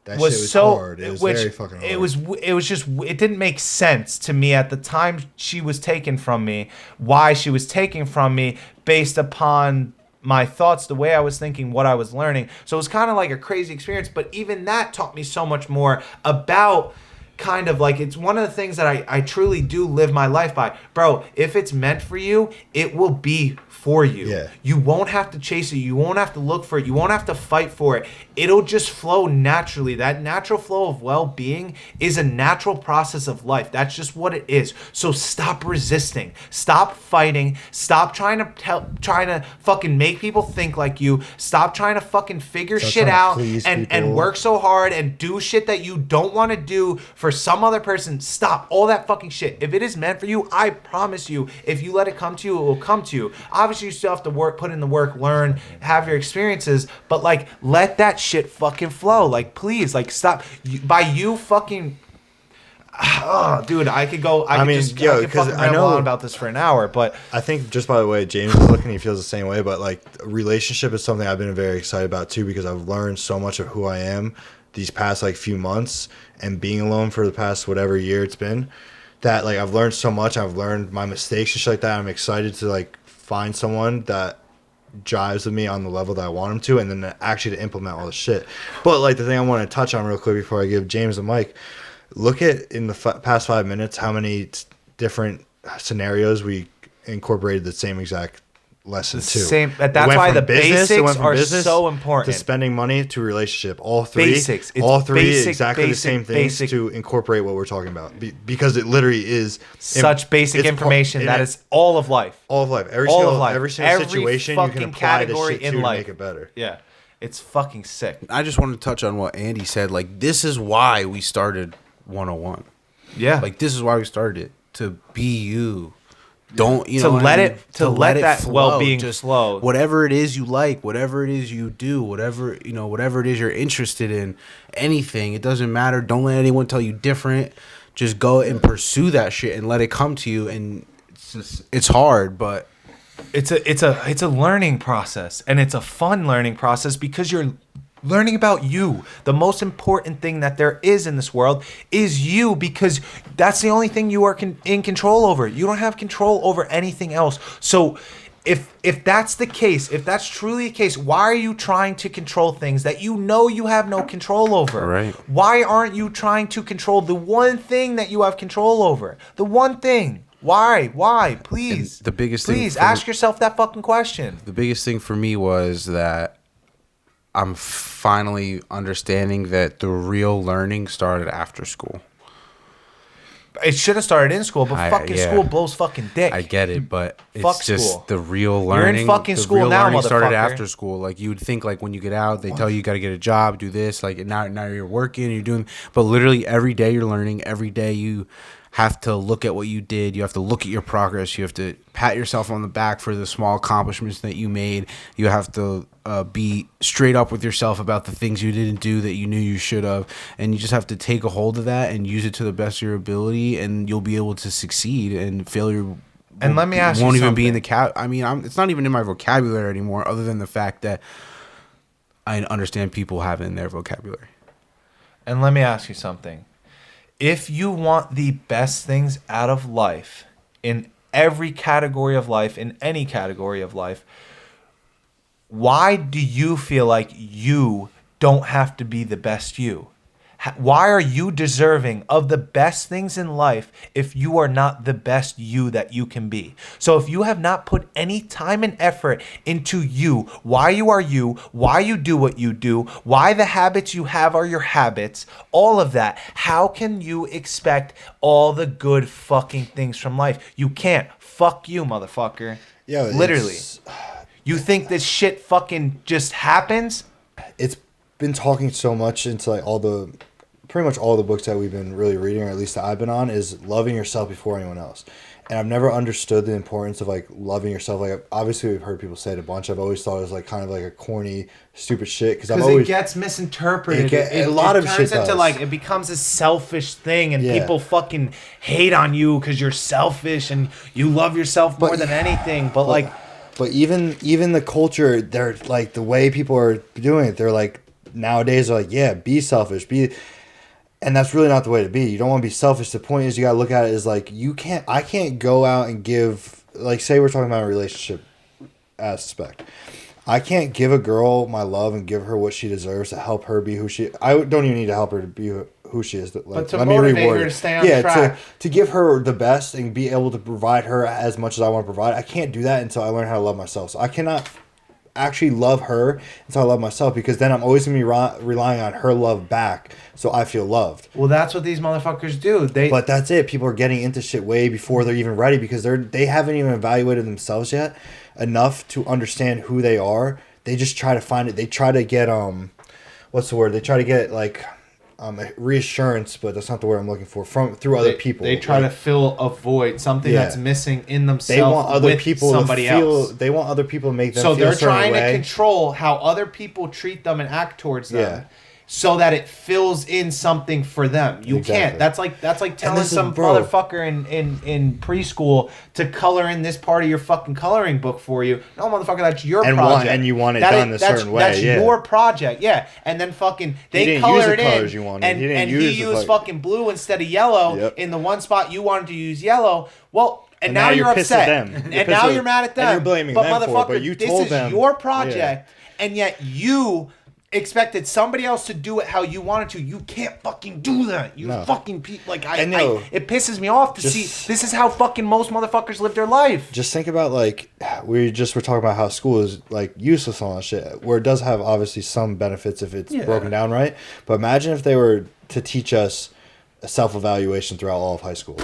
that was shit was so hard. It was very fucking hard. It didn't make sense to me at the time she was taken from me, why she was taken from me based upon my thoughts, the way I was thinking, what I was learning. So it was kind of like a crazy experience, but even that taught me so much more about kind of like, it's one of the things that I truly do live my life by. Bro, if it's meant for you, it will be for you. Yeah. You won't have to chase it. You won't have to look for it. You won't have to fight for it. It'll just flow naturally. That natural flow of well-being is a natural process of life. That's just what it is. So stop resisting. Stop fighting. Stop trying to fucking make people think like you. Stop trying to fucking figure shit out and work so hard and do shit that you don't want to do for some other person. Stop all that fucking shit. If it is meant for you, I promise you, if you let it come to you, it will come to you. Obviously, you still have to put in the work, learn, have your experiences, but like, let that shit fucking flow. Like, please, like, stop. By you fucking, dude, I could go. I could fucking ramble on about this for an hour, but I think just by the way James is looking, he feels the same way. But like, a relationship is something I've been very excited about too, because I've learned so much of who I am these past like few months, and being alone for the past whatever year it's been. That like, I've learned so much. I've learned my mistakes and shit like that. I'm excited to like find someone that jives with me on the level that I want him to, and then actually to implement all the shit. But like, the thing I want to touch on real quick before I give James the mic, look at in the past 5 minutes how many different scenarios we incorporated the same exact lesson to. That's why the basics are so important. To spending money to relationship, all three exactly the same things to incorporate what we're talking about, because it literally is such basic information that is all of life. All of life. Every single situation you can apply this shit to make it better. Yeah. It's fucking sick. I just wanted to touch on what Andy said. Like, this is why we started OneOOne. Yeah. Like, this is why we started it. To be you. Don't, you to know, let it that flow. well-being just flow. Whatever it is you like, whatever it is you do, whatever it is you're interested in, anything, it doesn't matter. Don't let anyone tell you different. Just go and pursue that shit and let it come to you. And it's hard, but it's a learning process, and it's a fun learning process because you're learning about you. The most important thing that there is in this world is you, because that's the only thing you are in control over. You don't have control over anything else. So if that's the case, if that's truly the case, why are you trying to control things that you know you have no control over? Right. Why aren't you trying to control the one thing that you have control over? The one thing. Why? Please. And the biggest Please thing ask yourself that fucking question. The biggest thing for me was that I'm finally understanding that the real learning started after school. It should have started in school, but fucking school blows fucking dick. I get it, but it's Fuck just school. the real learning. You're in fucking the school real now, learning started motherfucker. after school. Like, you would think, like, when you get out, they tell you got to get a job, do this. Like, now you're working, you're doing. But literally every day you're learning. Every day you have to look at what you did. You have to look at your progress. You have to pat yourself on the back for the small accomplishments that you made. You have to be straight up with yourself about the things you didn't do that you knew you should have. And you just have to take a hold of that and use it to the best of your ability, and you'll be able to succeed. And failure and let me ask won't you even be in something. the I mean, it's not even in my vocabulary anymore, other than the fact that I understand people have it in their vocabulary. And let me ask you something. If you want the best things out of life, in every category of life, in any category of life, why do you feel like you don't have to be the best you? Why are you deserving of the best things in life if you are not the best you that you can be? So if you have not put any time and effort into you, why you are you, why you do what you do, why the habits you have are your habits, all of that, how can you expect all the good fucking things from life? You can't. Fuck you, motherfucker. Yeah, literally. You think this shit fucking just happens? It's been talking so much into like pretty much all the books that we've been really reading, or at least that I've been on, is loving yourself before anyone else. And I've never understood the importance of like loving yourself. Like, obviously we've heard people say it a bunch. I've always thought it was like kind of like a corny, stupid shit, because it gets misinterpreted. A lot of shit turns into does. like, it becomes a selfish thing, and people fucking hate on you because you're selfish and you love yourself more than anything. But even the culture, they're like, the way people are doing it, they're like, nowadays they're like, yeah, be selfish, and that's really not the way to be. You don't want to be selfish. The point is, you got to look at it as like, I can't go out and give, like, say we're talking about a relationship aspect. I can't give a girl my love and give her what she deserves to help her be who she. I don't even need to help her to be who she is. Like, but to motivate her to stay on track. to give her the best and be able to provide her as much as I want to provide. I can't do that until I learn how to love myself. So I cannot actually love her until I love myself, because then I'm always going to be relying on her love back, so I feel loved. Well, that's what these motherfuckers do. But that's it. People are getting into shit way before they're even ready, because they haven't even evaluated themselves yet enough to understand who they are. They just try to find it. They try to get what's the word? They try to get like reassurance, but that's not the word I'm looking for, through other people. They try to fill a void, something that's missing in themselves. They want other people somebody to feel. else. They want other people to make them. So feel they're a certain trying way. to control how other people treat them and act towards them, so that it fills in something for them. You can't. That's like telling some motherfucker in preschool to color in this part of your fucking coloring book for you. No, motherfucker, that's your project. And you want it done a certain way. That's your project, and then fucking they color it in, and he used fucking blue instead of yellow in the one spot you wanted to use yellow. Well. And now you're upset. And now you're mad at them. And you're blaming them motherfucker, for it. But you told them. This is your project, and yet you expected somebody else to do it how you wanted to. You can't fucking do that. Fucking like it pisses me off to see. This is how fucking most motherfuckers live their life. Just think about, like, we were talking about how school is like useless on that shit, where it does have obviously some benefits if it's broken down right. But imagine if they were to teach us a self-evaluation throughout all of high school.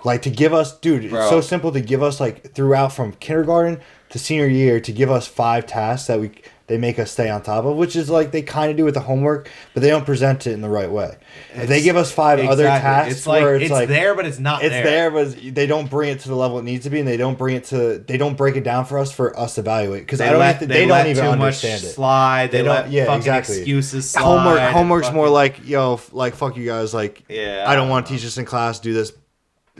Like, to give us, dude, it's so simple to give us, like, throughout from kindergarten to senior year, to give us 5 tasks that they make us stay on top of, which is like they kind of do with the homework, but they don't present it in the right way. If they give us 5 other tasks, it's like, where it's like there, but it's not. It's there, but they don't bring it to the level it needs to be, and they don't break it down for us to evaluate, because they don't even understand it. Slide. They let fucking excuses slide. Homework's more like, like, fuck you guys, like, I don't want to teach this in class, do this.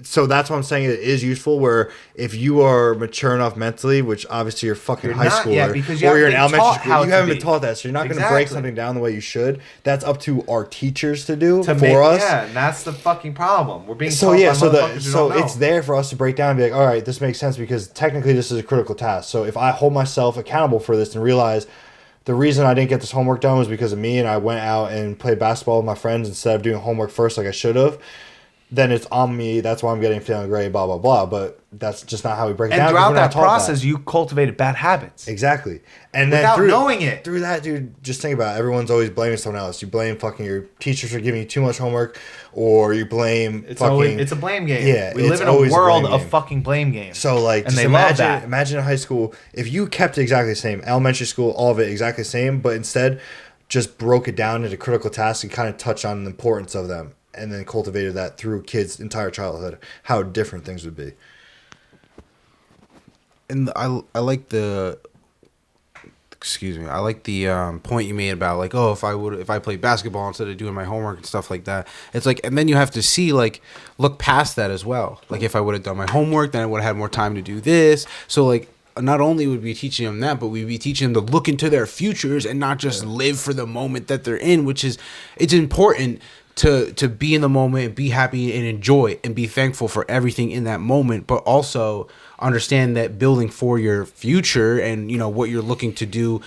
So that's what I'm saying. It is useful, where if you are mature enough mentally, which obviously you're fucking high schooler, because or you're in elementary school, you haven't been taught that, so you're not going to break Exactly. something down the way you should. That's up to our teachers to do for us. Yeah, and that's the fucking problem. We're being So taught by yeah, motherfuckers who don't know. it's there for us to break down and be like, all right, this makes sense, because technically this is a critical task. So if I hold myself accountable for this and realize the reason I didn't get this homework done was because of me, and I went out and played basketball with my friends instead of doing homework first like I should have, then it's on me. That's why I'm feeling great, blah, blah, blah. But that's just not how we break it and down. And throughout that process, you cultivated bad habits. Exactly. And without then knowing it. Through that, dude, just think about it. Everyone's always blaming someone else. You blame fucking your teachers for giving you too much homework, or you blame it's a blame game. Yeah. We live in a world of fucking blame games. So, like, and they love that. Imagine in high school, if you kept it exactly the same, elementary school, all of it exactly the same, but instead just broke it down into critical tasks and kind of touched on the importance of them, and then cultivated that through kids' entire childhood, how different things would be. And I like the point you made about, like, oh, if I played basketball instead of doing my homework and stuff like that. It's like, and then you have to see, like, look past that as well. Like, if I would have done my homework, then I would have had more time to do this. So, like, not only would we be teaching them that, but we'd be teaching them to look into their futures and not just live for the moment that they're in, which is, it's important to be in the moment and be happy and enjoy and be thankful for everything in that moment, but also understand that building for your future and, you know, what you're looking to do,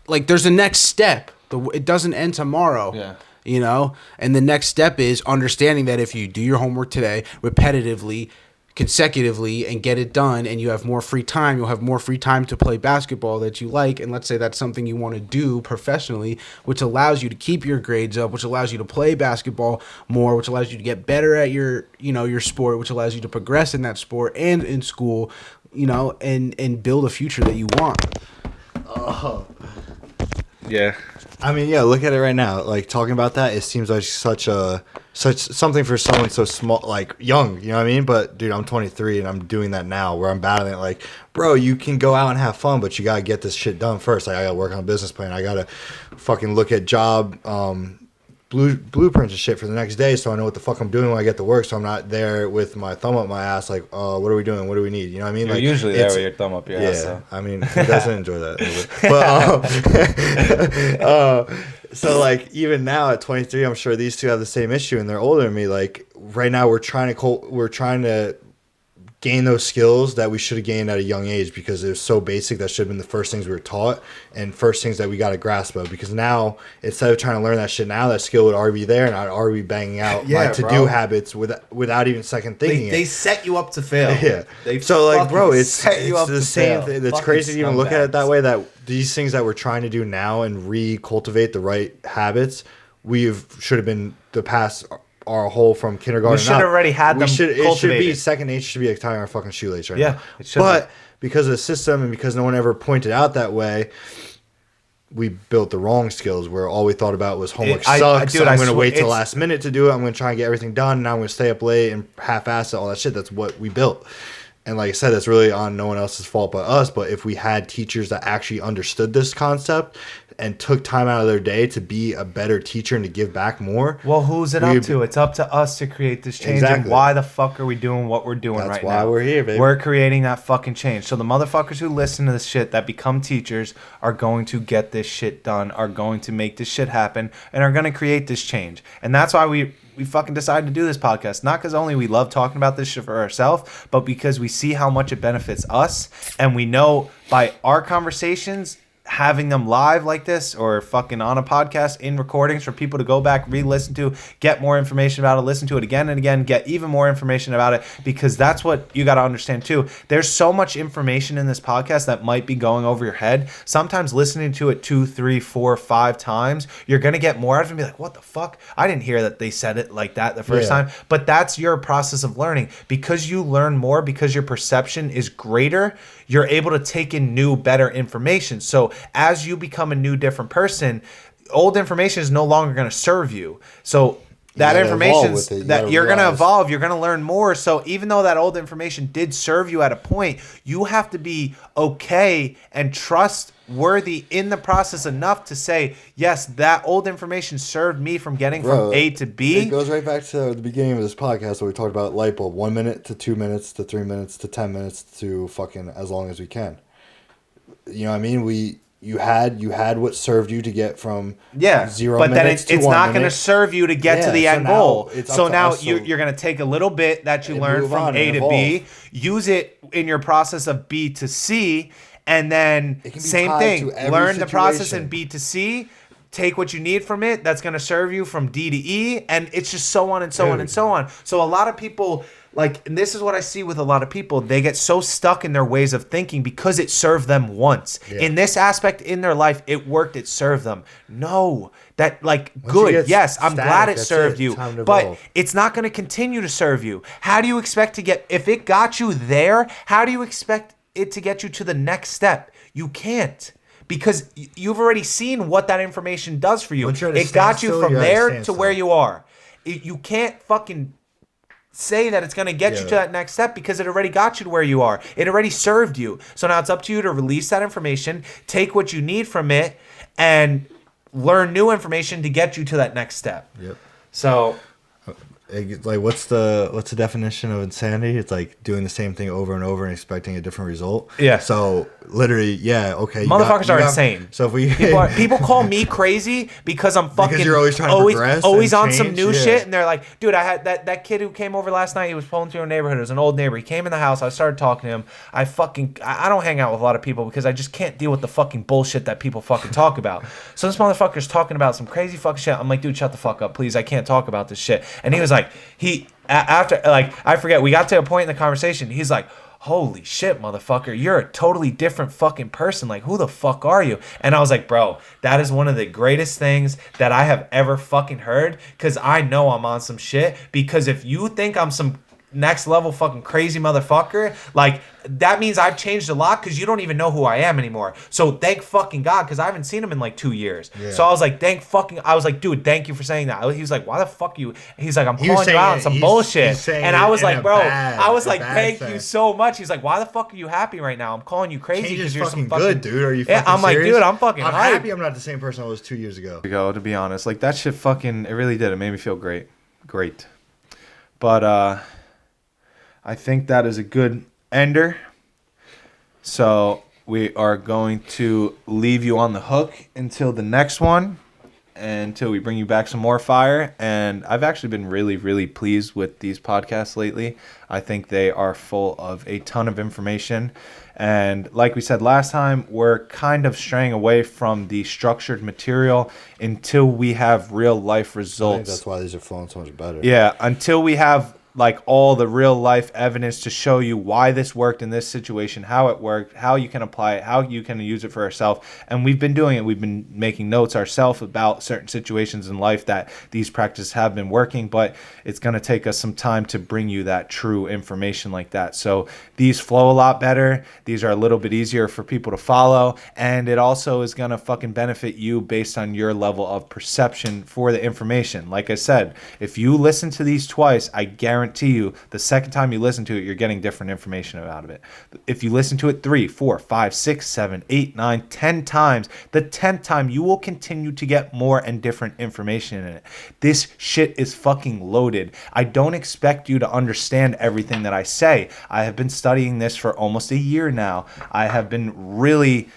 like, there's a next step. It doesn't end tomorrow. Yeah. You know, and the next step is understanding that if you do your homework today repetitively, consecutively, and get it done, and you have more free time, you'll have more free time to play basketball that you like. And let's say that's something you want to do professionally, which allows you to keep your grades up, which allows you to play basketball more, which allows you to get better at your sport, which allows you to progress in that sport and in school, you know, and build a future that you want. Oh. Yeah. I mean, yeah, look at it right now. Like, talking about that, it seems like such something for someone so small, like, young, you know what I mean? But, dude, I'm 23 and I'm doing that now, where I'm battling it. Like, bro, you can go out and have fun, but you gotta get this shit done first. Like, I gotta work on a business plan. I gotta fucking look at job blueprints and shit for the next day, so I know what the fuck I'm doing when I get to work, so I'm not there with my thumb up my ass like, what are we doing? What do we need? You know what I mean? You're like, usually there with your thumb up your ass. Yeah, I mean, who doesn't enjoy that? But so, like, even now at 23, I'm sure these two have the same issue, and they're older than me. Like, right now, we're trying to gain those skills that we should have gained at a young age, because it was so basic. That should have been the first things we were taught and first things that we got a grasp of, because now, instead of trying to learn that shit now, that skill would already be there, and I'd already be banging out my to-do habits without even second thinking. They set you up to fail. Yeah. So, like, bro, it's the same thing. It's crazy to even look at it that way, that these things that we're trying to do now and re-cultivate the right habits, should have been the past our whole from kindergarten. We should have already had them cultivated. It should be second nature. Should be like tying our fucking shoelace right now. Yeah, it should. But because of the system and because no one ever pointed out that way, we built the wrong skills, where all we thought about was homework sucks. I'm going to wait till the last minute to do it. I'm going to try and get everything done. Now I'm going to stay up late and half-ass it, all that shit. That's what we built. And like I said, that's really on no one else's fault but us. But if we had teachers that actually understood this concept and took time out of their day to be a better teacher and to give back more. Well, who's it up to? It's up to us to create this change. Exactly. And why the fuck are we doing what we're doing right now? That's why we're here, baby. We're creating that fucking change. So the motherfuckers who listen to this shit that become teachers are going to get this shit done, are going to make this shit happen, and are going to create this change. And that's why we fucking decided to do this podcast. Not because only we love talking about this shit for ourselves, but because we see how much it benefits us. And we know by our conversations, having them live like this or fucking on a podcast in recordings for people to go back, re-listen to, get more information about it, listen to it again and again, get even more information about it, because that's what you got to understand too. There's so much information in this podcast that might be going over your head. Sometimes listening to it 2, 3, 4, 5 times, you're going to get more out of it and be like, what the fuck? I didn't hear that they said it like that the first time. But that's your process of learning. Because you learn more, because your perception is greater, you're able to take in new, better information. So as you become a new, different person, old information is no longer going to serve you. So that information that you're going to evolve, you're going to learn more. So even though that old information did serve you at a point, you have to be okay and trustworthy in the process enough to say, yes, that old information served me from getting from A to B. It goes right back to the beginning of this podcast where we talked about light bulb, 1 minute to 2 minutes to 3 minutes to 10 minutes to fucking as long as we can. You know what I mean? You had what served you to get from 0 but minutes then it's not going to serve you to get to the end goal. So now you're going to take a little bit that you learned from A to B, use it in your process of B to C, and then same thing, learn the process in B to C, take what you need from it that's going to serve you from D to E, and it's just so on and so on and so on. So a lot of people, like, and this is what I see with a lot of people, they get so stuck in their ways of thinking because it served them once. In this aspect in their life, it worked, it served them. No, that, like, good, yes, I'm glad it served you, but it's not going to continue to serve you. How do you expect to get, if it got you there, how do you expect it to get you to the next step? You can't. Because you've already seen what that information does for you. It got you from there to where you are. You can't fucking say that it's going to get you to that next step because it already got you to where you are. It already served you. So now it's up to you to release that information, take what you need from it, and learn new information to get you to that next step. Yep. So, like, what's the definition of insanity? It's like doing the same thing over and over and expecting a different result. Yeah. So literally, okay. Motherfuckers are insane. So if we people call me crazy because I'm fucking because you're always trying to progress, always on change, some new shit, and they're like, dude, I had that kid who came over last night. He was pulling through a neighborhood. It was an old neighbor. He came in the house. I started talking to him. I don't hang out with a lot of people because I just can't deal with the fucking bullshit that people fucking talk about. So this motherfucker's talking about some crazy fucking shit. I'm like, dude, shut the fuck up, please. I can't talk about this shit. And he was like, after, like, I forget, we got to a point in the conversation. He's like, holy shit, motherfucker, you're a totally different fucking person. Like, who the fuck are you? And I was like, bro, that is one of the greatest things that I have ever fucking heard, because I know I'm on some shit. Because if you think I'm some next level fucking crazy motherfucker, like, that means I've changed a lot because you don't even know who I am anymore. So thank fucking God, because I haven't seen him in like 2 years. Yeah. So I was like, I was like, dude, thank you for saying that. He was like, why the fuck you? He's like, I'm calling you out on some bullshit. And I was like, bro, thank you so much. He's like, why the fuck are you happy right now? I'm calling you crazy because you're some fucking good, dude. Are you fucking I'm like, serious? dude, I'm fucking happy I'm not the same person I was 2 years ago. To be honest, like, that shit fucking, it really did. It made me feel great. But I think that is a good ender. So we are going to leave you on the hook until the next one, until we bring you back some more fire. And I've actually been really, really pleased with these podcasts lately. I think they are full of a ton of information. And like we said last time, we're kind of straying away from the structured material until we have real life results. I think that's why these are flowing so much better. Yeah, until we have like all the real life evidence to show you why this worked in this situation, how it worked, how you can apply it, how you can use it for yourself. And we've been doing it. We've been making notes ourselves about certain situations in life that these practices have been working, but it's going to take us some time to bring you that true information like that. So these flow a lot better. These are a little bit easier for people to follow. And it also is going to fucking benefit you based on your level of perception for the information. Like I said, if you listen to these twice, I guarantee you the second time you listen to it, you're getting different information out of it. If you listen to it 3, 4, 5, 6, 7, 8, 9, 10 times, the 10th time you will continue to get more and different information in it. This shit is fucking loaded. I don't expect you to understand everything that I say. I have been studying this for almost a year now. I have been really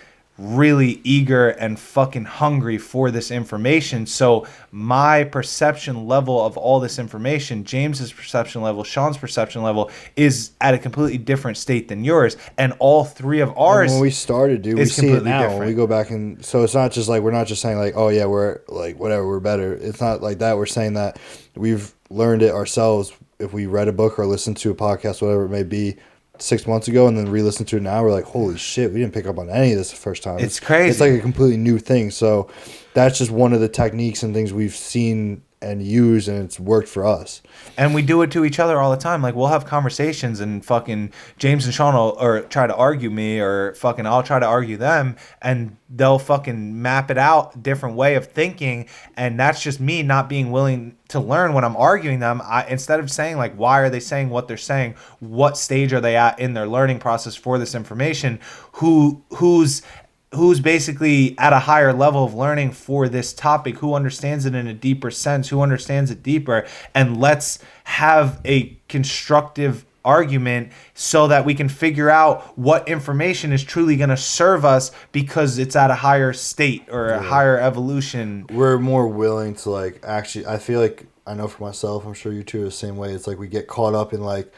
eager and fucking hungry for this information. So my perception level of all this information, James's perception level, Sean's perception level, is at a completely different state than yours. And all three of ours, when we started, dude, we see it now. Different. When we go back and so it's not just like, we're not just saying like, oh yeah, we're like whatever, we're better. It's not like that. We're saying that we've learned it ourselves. If we read a book or listened to a podcast, whatever it may be, 6 months ago, and then re-listen to it now, we're like, holy shit, we didn't pick up on any of this the first time. It's crazy. It's like a completely new thing. So that's just one of the techniques and things we've seen and used, and it's worked for us. And we do it to each other all the time. Like, we'll have conversations, and fucking James and Sean will or try to argue me, or fucking I'll try to argue them, and they'll fucking map it out, different way of thinking, and that's just me not being willing to learn when I'm arguing them. Instead of saying like, why are they saying what they're saying? What stage are they at in their learning process for this information? Who's basically at a higher level of learning for this topic, who understands it in a deeper sense, who understands it deeper, and let's have a constructive argument so that we can figure out what information is truly going to serve us because it's at a higher state or a higher evolution. We're more willing to like, actually, I feel like, I know for myself, I'm sure you too are the same way. It's like we get caught up in like,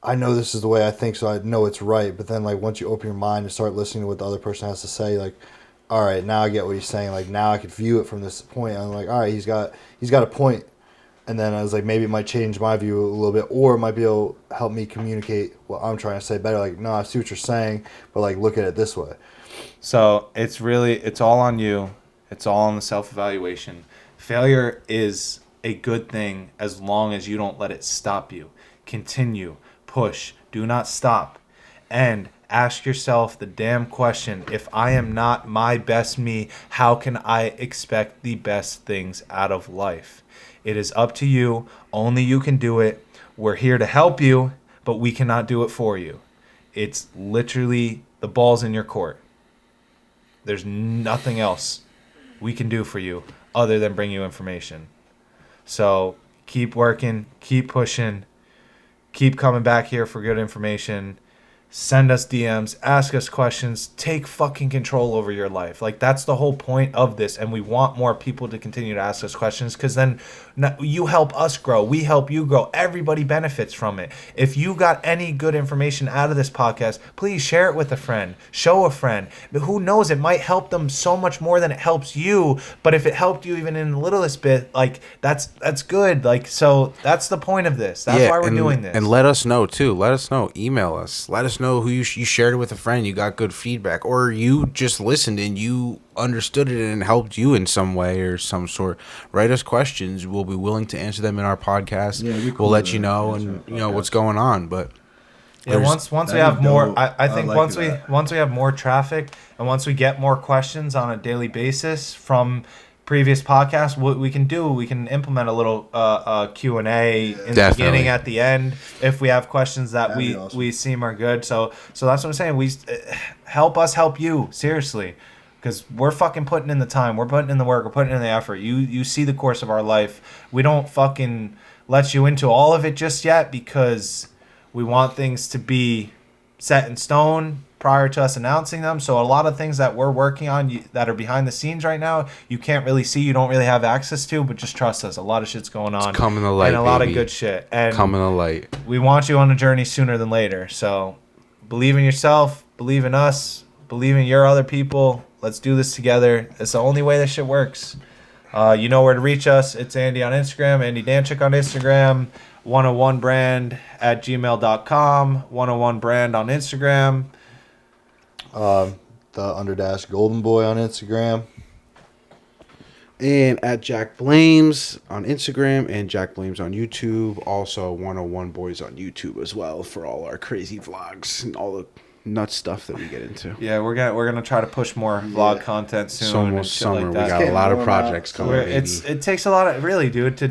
I know this is the way I think, so I know it's right. But then, like, once you open your mind and start listening to what the other person has to say, like, all right, now I get what he's saying. Like, now I could view it from this point. I'm like, all right, he's got a point. And then I was like, maybe it might change my view a little bit, or it might be able to help me communicate what I'm trying to say better. Like, no, I see what you're saying, but like, look at it this way. So it's all on you. It's all on the self-evaluation. Failure is a good thing as long as you don't let it stop you. Continue, push, do not stop. And ask yourself the damn question, if I am not my best me, how can I expect the best things out of life? It is up to you. Only you can do it. We're here to help you, but we cannot do it for you. It's literally the ball's in your court. There's nothing else we can do for you other than bring you information. So keep working, keep pushing, keep coming back here for good information. Send us DMs, ask us questions, take fucking control over your life. Like, that's the whole point of this, and we want more people to continue to ask us questions, because then you help us grow, we help you grow, everybody benefits from it. If you got any good information out of this podcast, please share it with a friend, show a friend. But who knows, it might help them so much more than it helps you, but if it helped you even in the littlest bit, like, that's good. Like, so that's the point of this. That's why we're doing this. And let us know too. Let us know. Email us. Let us know who you shared it with a friend, you got good feedback, or you just listened and you understood it and helped you in some way or some sort. Write us questions. We'll be willing to answer them in our podcast. Yeah, cool. We'll let you know and you know what's going on. But yeah, once we have more, I think once we have more traffic and once we get more questions on a daily basis from previous podcasts, what we can implement a little Q&A in the beginning, at the end, if we have questions that we seem are good. So that's what I'm saying. We help us help you, seriously, because we're fucking putting in the time, we're putting in the work, we're putting in the effort. You see the course of our life. We don't fucking let you into all of it just yet, because we want things to be set in stone prior to us announcing them. So a lot of things that we're working on that are behind the scenes right now, you can't really see, you don't really have access to, but just trust us. A lot of shit's going on. It's coming to light, and a lot of good shit. And coming to light. We want you on a journey sooner than later. So believe in yourself, believe in us, believe in your other people. Let's do this together. It's the only way this shit works. You know where to reach us. It's Andy on Instagram, Andy Danchik on Instagram, oneoonebrand at gmail.com, oneoonebrand on Instagram. The _ Golden Boy on Instagram. And at Jack Blames on Instagram and Jack Blames on YouTube. Also, OneOOne Boyz on YouTube as well for all our crazy vlogs and all the nuts stuff that we get into. Yeah, we're gonna try to push more vlog content soon. It's almost summer. Like that. We got a lot of projects coming. It takes a lot of, really, dude. To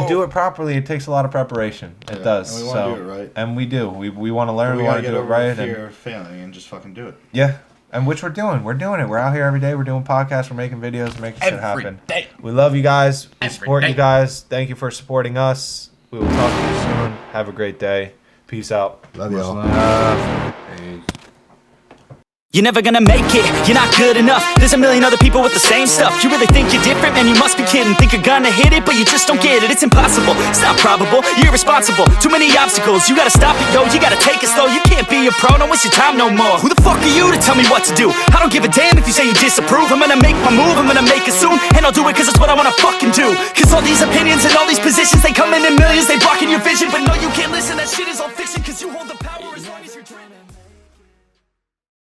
do it properly, it takes a lot of preparation. It does. And we want to do it right. And we do. We want to learn. We want to do it right. Fear of failing and just fucking do it. Yeah. And which we're doing. We're doing it. We're out here every day. We're doing podcasts. We're making videos. We're making shit happen. Day. We love you guys. We support you guys. Thank you for supporting us. We will talk to you soon. Have a great day. Peace out. Love y'all. You're never gonna make it, you're not good enough. There's a million other people with the same stuff. You really think you're different? Man, you must be kidding. Think you're gonna hit it, but you just don't get it. It's impossible, it's not probable, you're irresponsible. Too many obstacles, you gotta stop it, yo. You gotta take it slow, you can't be a pro. Don't waste your time no more. Who the fuck are you to tell me what to do? I don't give a damn if you say you disapprove. I'm gonna make my move, I'm gonna make it soon. And I'll do it cause it's what I wanna fucking do. Cause all these opinions and all these positions, they come in millions. They blocking your vision, but no, you can't listen. That shit is all fiction cause you hold the